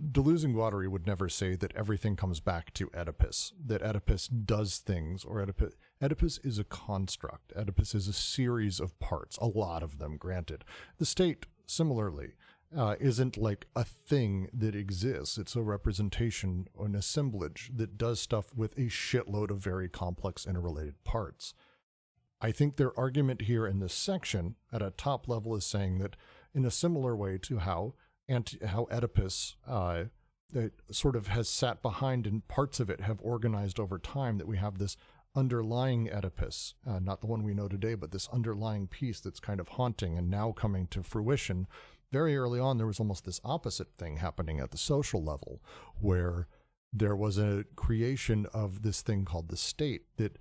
Deleuze and Guattari would never say that everything comes back to Oedipus, that Oedipus does things, or Oedipus is a construct. Oedipus is a series of parts, a lot of them, granted. The state, similarly, isn't like a thing that exists. It's a representation or an assemblage that does stuff with a shitload of very complex interrelated parts. I think their argument here in this section at a top level is saying that in a similar way to how Oedipus that sort of has sat behind and parts of it have organized over time, that we have this underlying Oedipus, not the one we know today, but this underlying piece that's kind of haunting and now coming to fruition. Very early on, there was almost this opposite thing happening at the social level, where there was a creation of this thing called the state that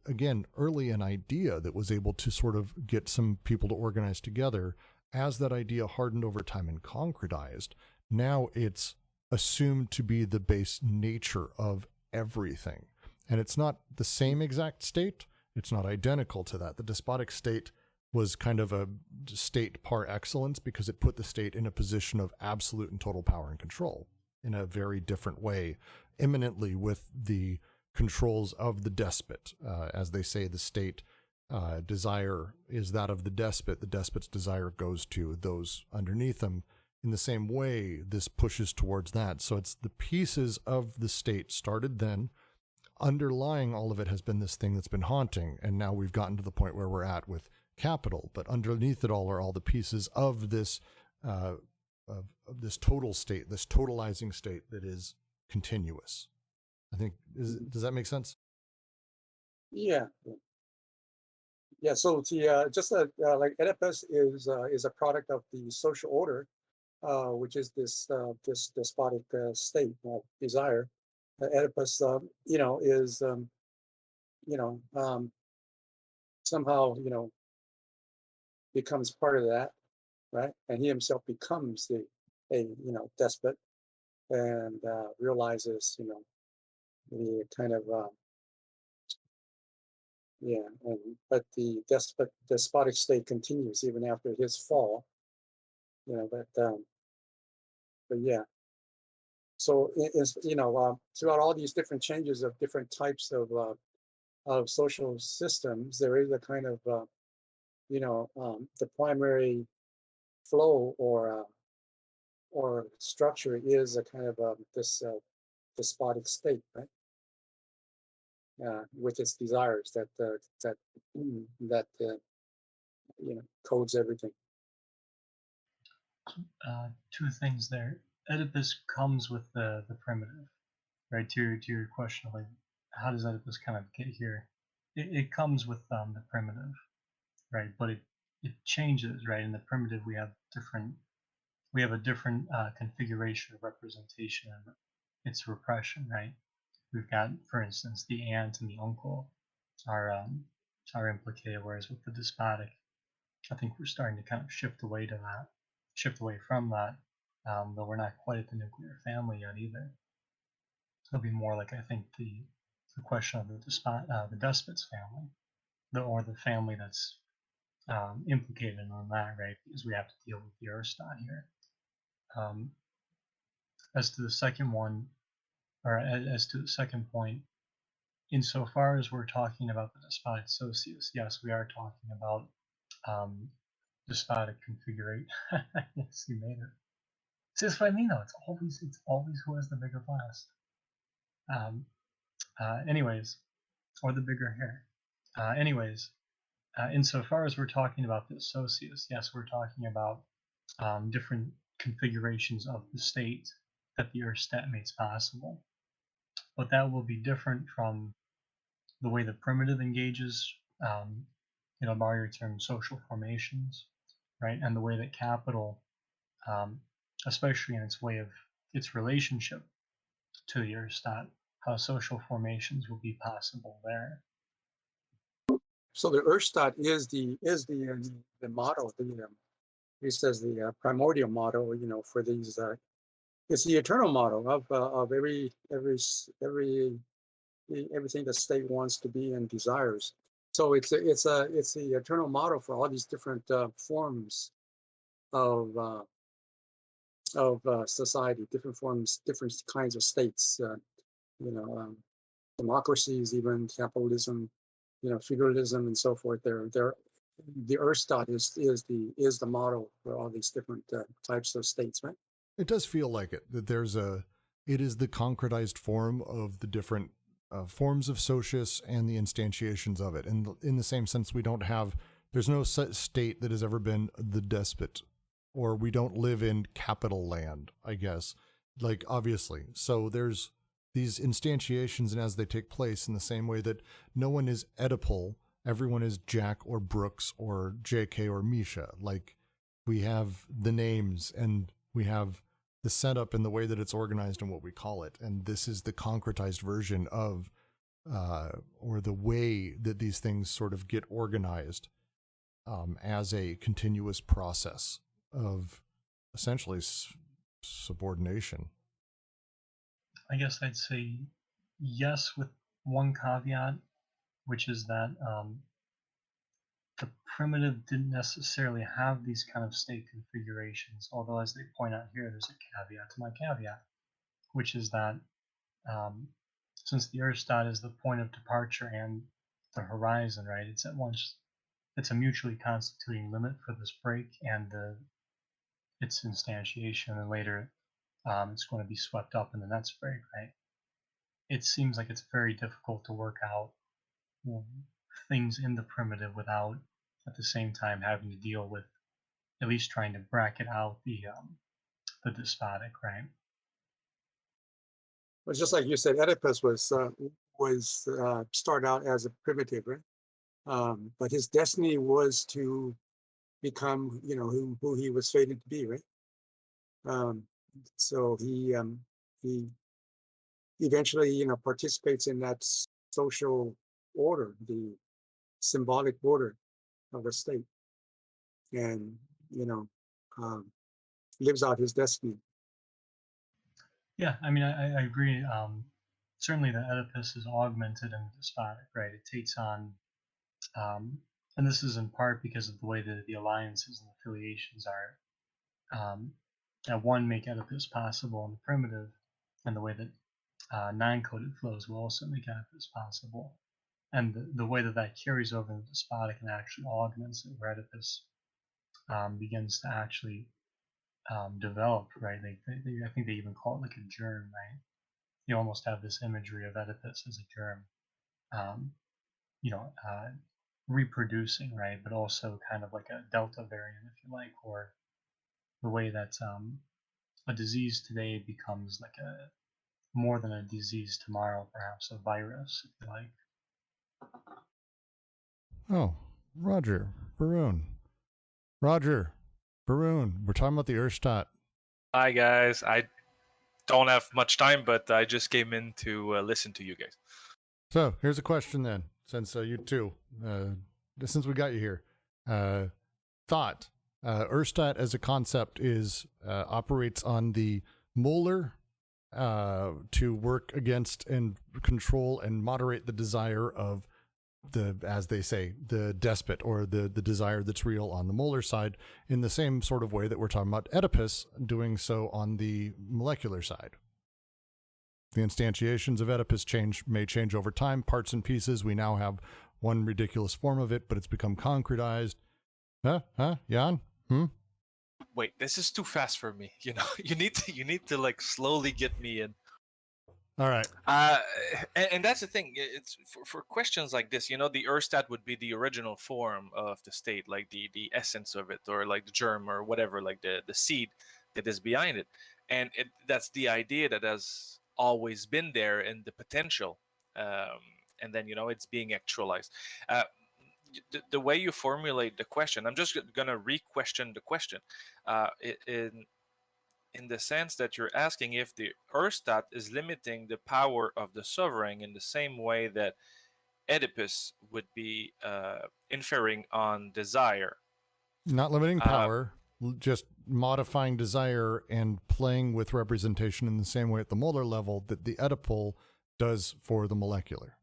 again, early an idea that was able to sort of get some people to organize together. As that idea hardened over time and concretized, now it's assumed to be the base nature of everything. And it's not the same exact state. It's not identical to that. The despotic state was kind of a state par excellence because it put the state in a position of absolute and total power and control in a very different way, imminently with the controls of the despot. As they say, the state desire is that of the despot. The despot's desire goes to those underneath him. In the same way, this pushes towards that. So it's the pieces of the state started then. Underlying all of it has been this thing that's been haunting. And now we've gotten to the point where we're at with capital. But underneath it all are all the pieces of this this total state, this totalizing state that is continuous. I think, does that make sense? Yeah. So the just like Oedipus is a product of the social order, which is this despotic state of desire. Oedipus, is somehow becomes part of that, right? And he himself becomes a despot, and realizes the kind of but the despotic state continues even after his fall. But yeah. So throughout all these different changes of different types of social systems, there is a kind of the primary flow or structure is a kind of this despotic state, right? With its desires that codes everything. Two things there. Oedipus comes with the primitive, right? To your question of like, how does Oedipus kind of get here? It comes with the primitive, right? But it changes, right? In the primitive, we have a different configuration of representation and its repression, right? We've got, for instance, the aunt and the uncle are implicated, whereas with the despotic, I think we're starting to kind of shift away from that, though we're not quite at the nuclear family yet either. It'll be more like, I think, the question of the despot's family, or the family that's implicated in that, right? Because we have to deal with the Urstaat here. As to the second one, or as to the second point, insofar as we're talking about the despotic socius, yes, we are talking about despotic configuration. Yes, you made it. See, that's what I mean, though. It's always who has the bigger blast. Anyways, or the bigger hair. Insofar as we're talking about the socius, yes, we're talking about different configurations of the state that the Urstaat makes possible. But that will be different from the way the primitive engages, borrow your term, social formations, right? And the way that capital, especially in its relationship to the Urstaat, how social formations will be possible there. So the Urstaat is the model. He says the primordial model. For these, it's the eternal model of everything the state wants to be and desires. So it's the eternal model for all these different forms of of society, different forms, different kinds of states. You know, democracies, even capitalism, feudalism, and so forth. The Urstaat is the model for all these different types of states, right? It does feel like it, that it is the concretized form of the different forms of socius and the instantiations of it. And in the same sense, there's no state that has ever been the despot, or we don't live in capital land, I guess, like obviously. So there's these instantiations, and as they take place, in the same way that no one is Oedipal, everyone is Jack or Brooks or JK or Misha. Like, we have the names and we have the setup and the way that it's organized and what we call it. And this is the concretized version of, or the way that these things sort of get organized as a continuous process of essentially subordination. I guess I'd say yes, with one caveat, which is that the primitive didn't necessarily have these kind of state configurations, although as they point out here, there's a caveat to my caveat, which is that since the Urstaat is the point of departure and the horizon, right, it's a mutually constituting limit for this break and its instantiation, and later it's going to be swept up in the next break, right? It seems like it's very difficult to work out things in the primitive without at the same time having to deal with at least trying to bracket out the despotic, right? Well, just like you said, Oedipus was started out as a primitive, right? But his destiny was to become, who he was fated to be, right? So he eventually, participates in that social order, the symbolic order of the state, and um, lives out his destiny. Yeah, I mean, I agree. Certainly, the Oedipus is augmented and despotic, right? It takes on, and this is in part because of the way that the alliances and affiliations are. That one make Oedipus possible in the primitive, and the way that non-coded flows will also make Oedipus possible. And the way that that carries over into despotic and actually augments it, where Oedipus begins to actually develop, right? I think they even call it like a germ, right? You almost have this imagery of Oedipus as a germ, um, you know, reproducing, right? But also kind of like a delta variant, if you like, or the way that a disease today becomes like a more than a disease tomorrow, perhaps a virus, if you like. Oh, Roger Baroon. Roger Baroon. We're talking about the Urstaat. Hi guys, I don't have much time, but I just came in to listen to you guys. So here's a question then, since you two, since we got you here. Thought. Urstaat as a concept operates on the molar to work against and control and moderate the desire of as they say, the despot, or the desire that's real on the molar side, in the same sort of way that we're talking about Oedipus doing so on the molecular side. The instantiations of Oedipus may change over time, parts and pieces. We now have one ridiculous form of it, but it's become concretized. Jan? Wait, this is too fast for me. You need to like slowly get me in. All right. And that's the thing. It's for questions like this. The Urstaat would be the original form of the state, like the essence of it, or like the germ, or whatever, like the seed that is behind it. And that's the idea that has always been there, in the potential. And then it's being actualized. The way you formulate the question, I'm just gonna re-question the question. In the sense that you're asking if the Urstaat is limiting the power of the sovereign in the same way that Oedipus would be inferring on desire. Not limiting power, just modifying desire and playing with representation in the same way at the molar level that the Oedipal does for the molecular.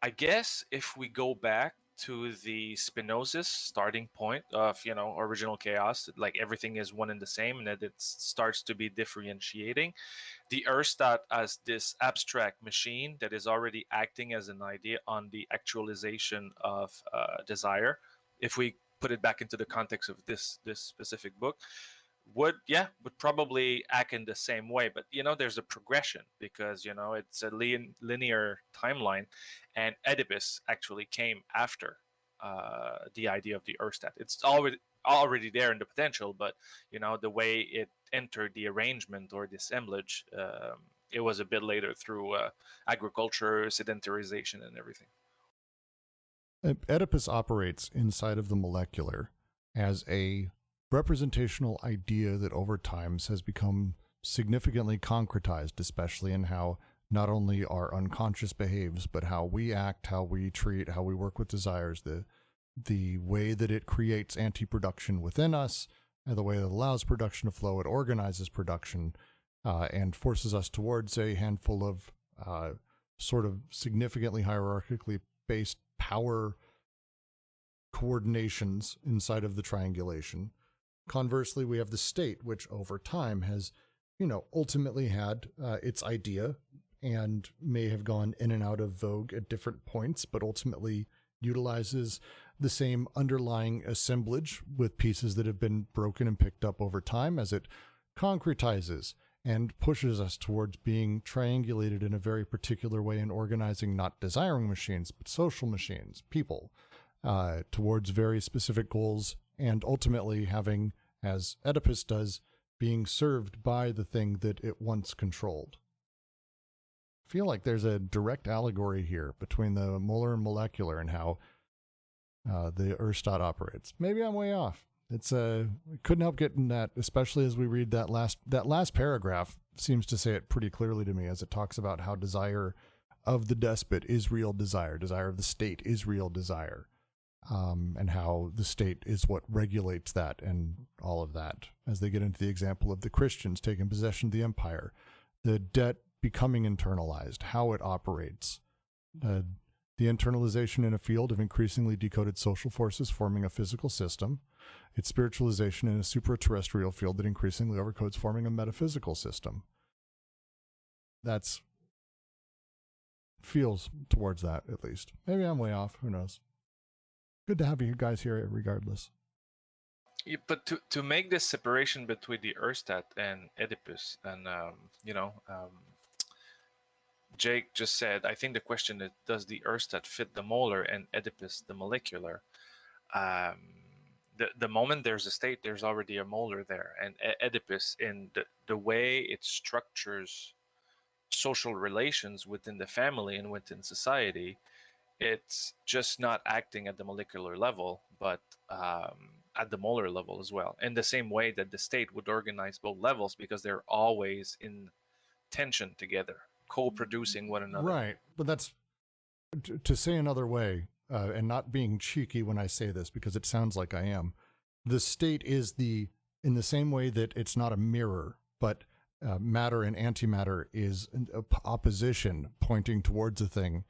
I guess if we go back to the Spinozist starting point of, original chaos, like everything is one and the same, and that it starts to be differentiating. The Urstaat as this abstract machine that is already acting as an idea on the actualization of desire, if we put it back into the context of this specific book, would probably act in the same way. But there's a progression, because it's a linear timeline, and Oedipus actually came after the idea of the Urstaat. It's already there in the potential, but the way it entered the arrangement or the assemblage, it was a bit later through agriculture, sedentarization, and everything. Oedipus operates inside of the molecular as a representational idea that over time has become significantly concretized, especially in how not only our unconscious behaves, but how we act, how we treat, how we work with desires, the way that it creates anti-production within us, and the way that allows production to flow. It organizes production and forces us towards a handful of sort of significantly hierarchically based power coordinations inside of the triangulation. Conversely, we have the state, which over time has, ultimately had its idea and may have gone in and out of vogue at different points, but ultimately utilizes the same underlying assemblage with pieces that have been broken and picked up over time as it concretizes and pushes us towards being triangulated in a very particular way and organizing not desiring machines, but social machines, people, towards very specific goals, and ultimately having, as Oedipus does, being served by the thing that it once controlled. I feel like there's a direct allegory here between the molar and molecular and how the Urstaat operates. Maybe I'm way off. It's couldn't help getting that, especially as we read that last paragraph seems to say it pretty clearly to me, as it talks about how desire of the despot is real desire of the state is real desire. And how the state is what regulates that and all of that. As they get into the example of the Christians taking possession of the empire, the debt becoming internalized, how it operates, the internalization in a field of increasingly decoded social forces forming a physical system, its spiritualization in a supra-terrestrial field that increasingly overcodes forming a metaphysical system. That's feels towards that, at least. Maybe I'm way off, who knows. Good to have you guys here regardless. Yeah, but to make this separation between the Urstaat and Oedipus, and Jake just said, I think the question is, does the Urstaat fit the molar and Oedipus the molecular? The moment there's a state, there's already a molar there, and Oedipus, in the way it structures social relations within the family and within society, it's just not acting at the molecular level, but at the molar level as well. In the same way that the state would organize both levels, because they're always in tension together, co-producing one another. Right, but that's to say another way, and not being cheeky when I say this, because it sounds like I am. The state is in the same way that it's not a mirror, but matter and antimatter is an opposition pointing towards a thing.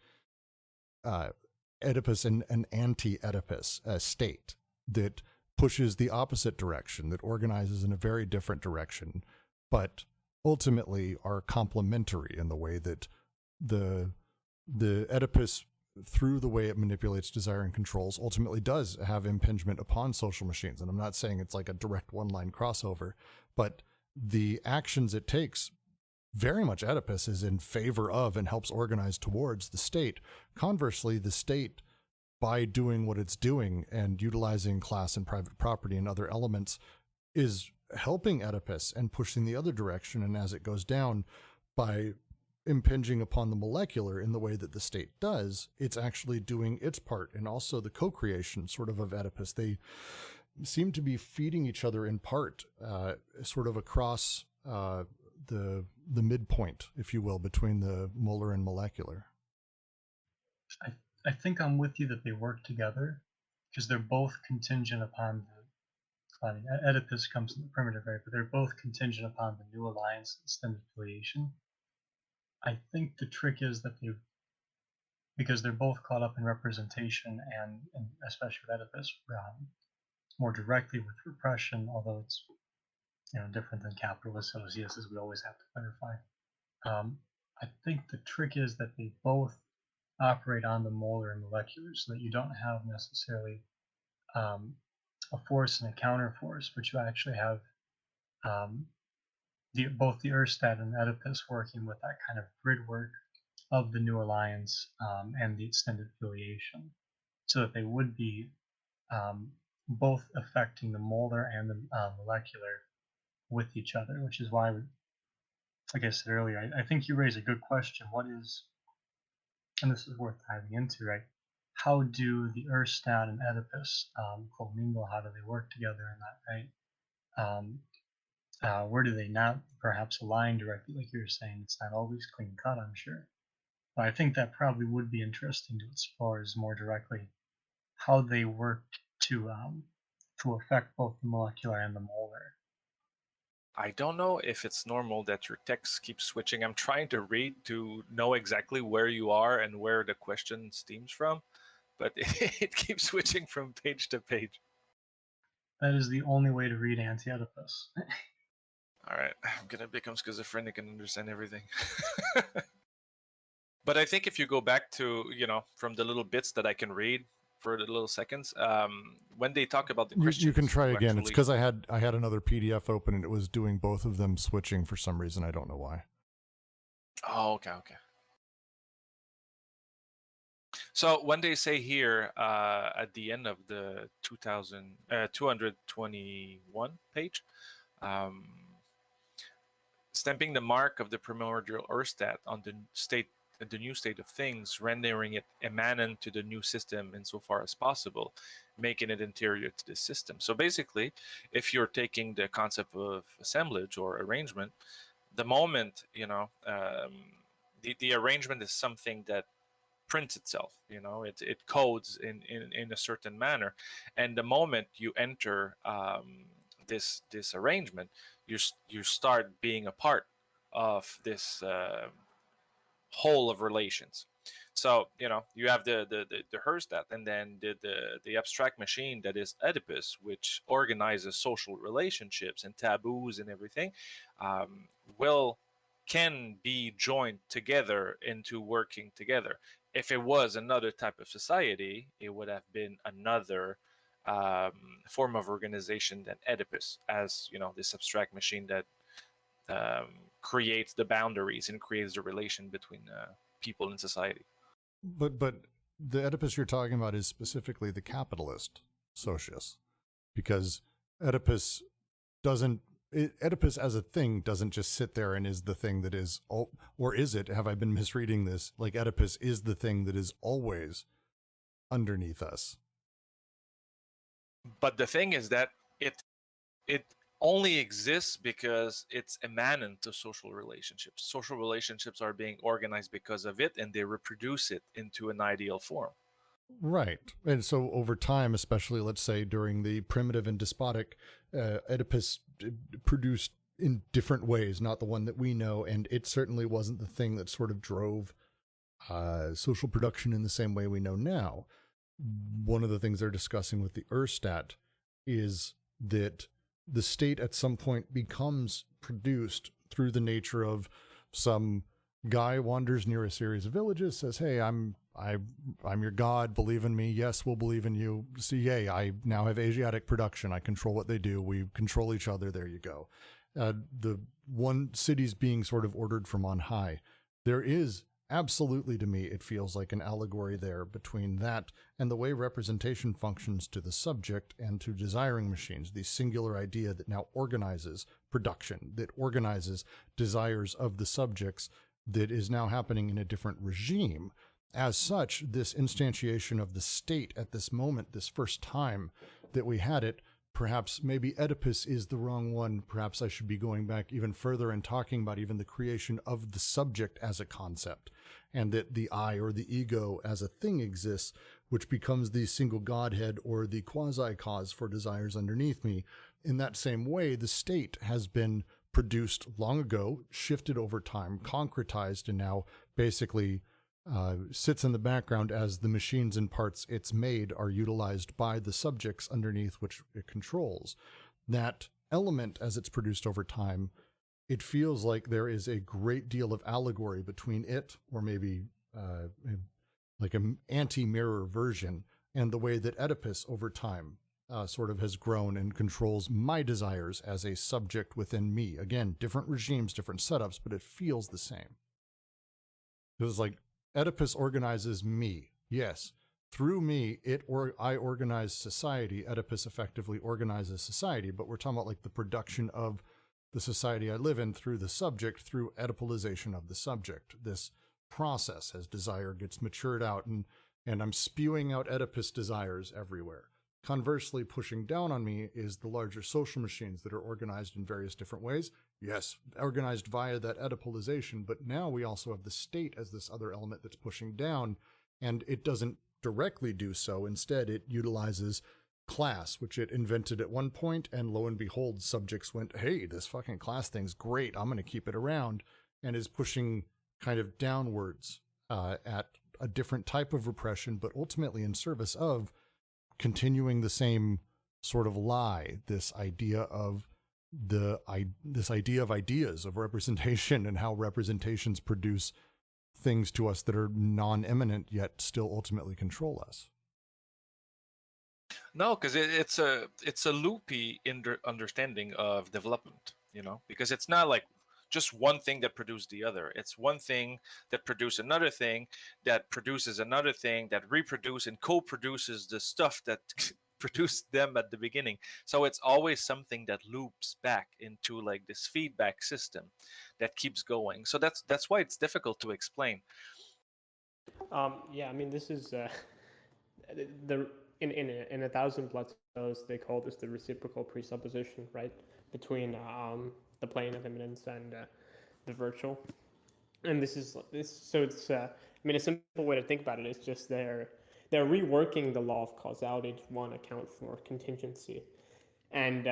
Oedipus and an anti-Oedipus state that pushes the opposite direction, that organizes in a very different direction, but ultimately are complementary in the way that the Oedipus, through the way it manipulates desire and controls, ultimately does have impingement upon social machines. And I'm not saying it's like a direct one-line crossover, but the actions it takes, very much Oedipus is in favor of and helps organize towards the state. Conversely, the state, by doing what it's doing and utilizing class and private property and other elements, is helping Oedipus and pushing the other direction. And as it goes down, by impinging upon the molecular in the way that the state does, it's actually doing its part. And also the co-creation sort of Oedipus. They seem to be feeding each other in part, sort of across the midpoint, if you will, between the molar and molecular. I think I'm with you that they work together, because they're both contingent upon Oedipus comes in the primitive, right? But they're both contingent upon the new alliance and extended affiliation. I think the trick is that because they're both caught up in representation and especially with Oedipus, more directly with repression, although it's different than capitalist socius, as we always have to clarify. I think the trick is that they both operate on the molar and molecular, so that you don't have necessarily a force and a counterforce, but you actually have both the Urstaat and Oedipus working with that kind of grid work of the new alliance and the extended affiliation, so that they would be both affecting the molar and the molecular with each other, which is why, like I said earlier, I think you raise a good question. What is, and this is worth diving into, right? How do the Urstaat and Oedipus commingle? How do they work together in that, right? Where do they not perhaps align directly? Like you were saying, it's not always clean cut, I'm sure. But I think that probably would be interesting to explore, is more directly how they work to affect both the molecular and the molar. I don't know if it's normal that your text keeps switching. I'm trying to read to know exactly where you are and where the question stems from, but it keeps switching from page to page. That is the only way to read Anti-Oedipus. All right, I'm going to become schizophrenic and understand everything. But I think if you go back to, from the little bits that I can read for the little seconds, when they talk about the Christians, you can try again. It's because I had another PDF open and it was doing both of them switching for some reason. I don't know why. Oh, okay. So when they say here at the end of the 221 page, stamping the mark of the primordial Urstaat on the new state of things, rendering it immanent to the new system insofar as possible, making it interior to the system. So basically, if you're taking the concept of assemblage or arrangement, the moment, the arrangement is something that prints itself, it codes in a certain manner. And the moment you enter this arrangement, you start being a part of this whole of relations. So you have the Urstaat, and then the abstract machine that is Oedipus, which organizes social relationships and taboos and everything, can be joined together into working together. If it was another type of society, it would have been another form of organization than Oedipus, as this abstract machine that creates the boundaries and creates the relation between people in society. But the Oedipus you're talking about is specifically the capitalist socius, because Oedipus as a thing doesn't just sit there and is the thing that is, or is it, have I been misreading this? Like Oedipus is the thing that is always underneath us. But the thing is that it only exists because it's immanent to social relationships. Social relationships are being organized because of it, and they reproduce it into an ideal form. Right. And so over time, especially let's say during the primitive and despotic, Oedipus produced in different ways, not the one that we know. And it certainly wasn't the thing that sort of drove social production in the same way we know now. One of the things they're discussing with the Urstaat is that the state at some point becomes produced through the nature of some guy wanders near a series of villages, says, "Hey, I'm your god, believe in me." "Yes, we'll believe in you." "See, yay, I now have Asiatic production. I control what they do. We control each other." There you go. The one city's being sort of ordered from on high. There is absolutely, to me, it feels like an allegory there between that and the way representation functions to the subject and to desiring machines, the singular idea that now organizes production, that organizes desires of the subjects, that is now happening in a different regime. As such, this instantiation of the state at this moment, this first time that we had it, perhaps maybe Oedipus is the wrong one. Perhaps I should be going back even further and talking about even the creation of the subject as a concept, and that the I or the ego as a thing exists, which becomes the single godhead or the quasi-cause for desires underneath me. In that same way, the state has been produced long ago, shifted over time, concretized, and now basically sits in the background as the machines and parts it's made are utilized by the subjects underneath which it controls. That element, as it's produced over time, it feels like there is a great deal of allegory between it, or maybe like an anti-mirror version, and the way that Oedipus over time sort of has grown and controls my desires as a subject within me. Again, different regimes, different setups, but it feels the same. It was like Oedipus organizes me. Yes, through me, I organize society. Oedipus effectively organizes society, but we're talking about like the production of the society I live in through the subject, through Oedipalization of the subject. This process as desire gets matured out, and I'm spewing out Oedipus desires everywhere. Conversely, pushing down on me is the larger social machines that are organized in various different ways. Yes, organized via that Oedipalization, but now we also have the state as this other element that's pushing down, and it doesn't directly do so. Instead, it utilizes class, which it invented at one point, and lo and behold, subjects went, hey, this fucking class thing's great, I'm going to keep it around, and is pushing kind of downwards at a different type of repression, but ultimately in service of continuing the same sort of lie, this idea of ideas of representation, and how representations produce things to us that are non-immanent yet still ultimately control us. No, because it's a loopy understanding of development, because it's not like just one thing that produced the other. It's one thing that produced another thing that produces another thing that reproduces and co-produces the stuff that produced them at the beginning. So it's always something that loops back into like this feedback system that keeps going. So that's why it's difficult to explain. Yeah, I mean, this is in 1,000 Plateaus, they call this the reciprocal presupposition, right, between the plane of immanence and the virtual. And this. So it's. I mean, a simple way to think about it is just they're reworking the law of causality to one, account for contingency, and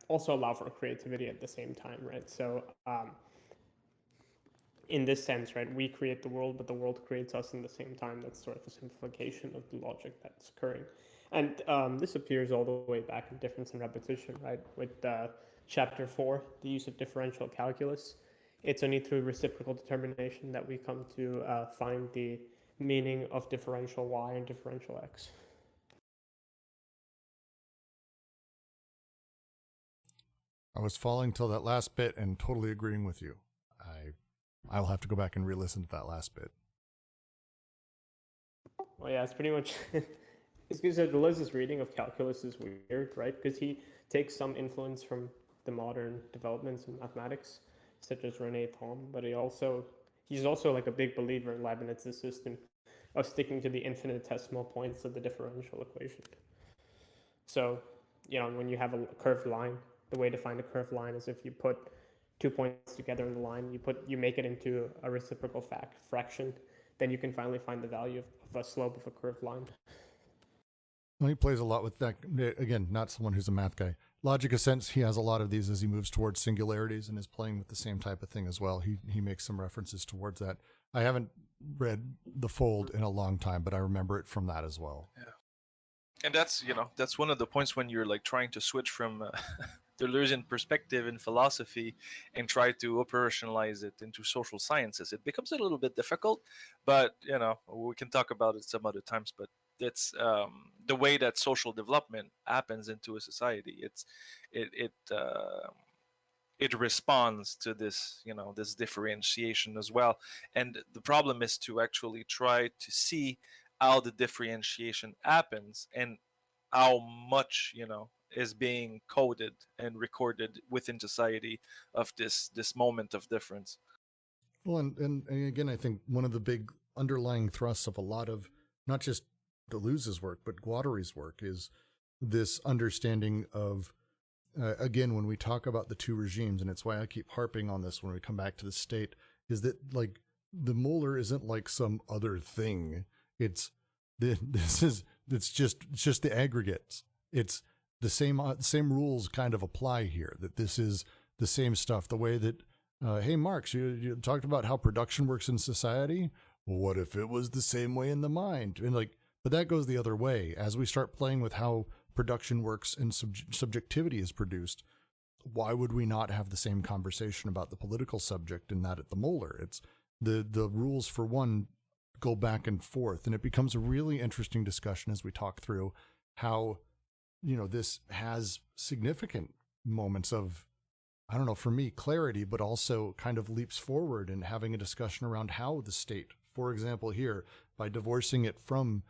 also allow for creativity at the same time, right? So in this sense, right, we create the world, but the world creates us in the same time. That's sort of a simplification of the logic that's occurring. And this appears all the way back in Difference and Repetition, right, with Chapter 4, the use of differential calculus. It's only through reciprocal determination that we come to find the meaning of differential y and differential x. I was following till that last bit and totally agreeing with you. I'll have to go back and re-listen to that last bit. Well, yeah, it's pretty much. It's because Deleuze's reading of calculus is weird, right? Because he takes some influence from the modern developments in mathematics, such as René Thom, but he's also like a big believer in Leibniz's system of sticking to the infinitesimal points of the differential equation. So, when you have a curved line, the way to find a curved line is if you put 2 points together in the line, you make it into a reciprocal fraction, then you can finally find the value of a slope of a curved line. Well, he plays a lot with that. Again, not someone who's a math guy. Logic Ascents, he has a lot of these as he moves towards singularities and is playing with the same type of thing as well. He makes some references towards that. I haven't read The Fold in a long time, but I remember it from that as well. Yeah. And that's one of the points when you're like trying to switch from Deleuzean perspective in philosophy and try to operationalize it into social sciences. It becomes a little bit difficult, but we can talk about it some other times. But it's the way that social development happens into a society. It responds to this, this differentiation as well. And the problem is to actually try to see how the differentiation happens and how much, is being coded and recorded within society of this moment of difference. Well, and again, I think one of the big underlying thrusts of a lot of not just Deleuze's work, but Guattari's work is this understanding of, again, when we talk about the two regimes, and it's why I keep harping on this when we come back to the state, is that like the molar isn't like some other thing. It's just the aggregates. It's the same rules kind of apply here, that this is the same stuff. The way that, hey, Marx, you talked about how production works in society. what if it was the same way in the mind? And like, but that goes the other way. As we start playing with how production works and subjectivity is produced, why would we not have the same conversation about the political subject in that at the molar? It's the rules for one go back and forth, and it becomes a really interesting discussion as we talk through how, you know, this has significant moments of, I don't know, for me, clarity, but also kind of leaps forward and having a discussion around how the state, for example, here, by divorcing it from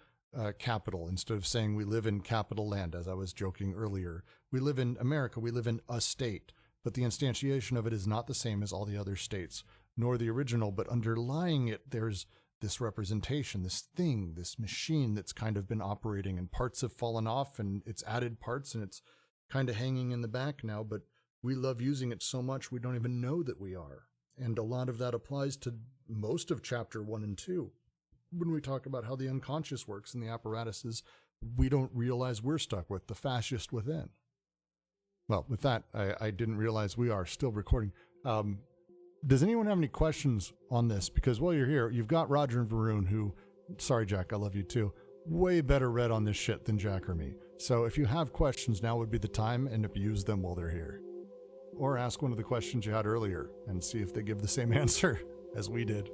capital, instead of saying we live in capital land, as I was joking earlier, we live in America, we live in a state, but the instantiation of it is not the same as all the other states, nor the original, but underlying it, there's this representation, this thing, this machine that's kind of been operating, and parts have fallen off and it's added parts and it's kind of hanging in the back now, but we love using it so much we don't even know that we are. And a lot of that applies to most of chapter 1 and 2. When we talk about how the unconscious works and the apparatuses we don't realize we're stuck with, the fascist within. Well, with that, I didn't realize we are still recording. Does anyone have any questions on this? Because while you're here, you've got Roger and Varun, who, sorry, Jack, I love you too, way better read on this shit than Jack or me. So if you have questions, now would be the time, and abuse them while they're here. Or ask one of the questions you had earlier and see if they give the same answer as we did.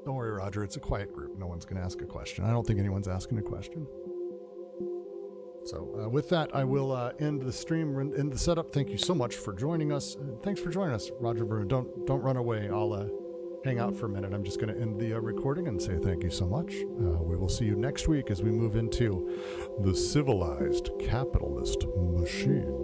Don't worry, Roger, it's a quiet group. No one's going to ask a question. I don't think anyone's asking a question. So with that, I will end the stream, end the setup. Thank you so much for joining us. Thanks for joining us, Roger Varun. Don't run away. I'll hang out for a minute. I'm just going to end the recording and say thank you so much. We will see you next week as we move into the civilized capitalist machine.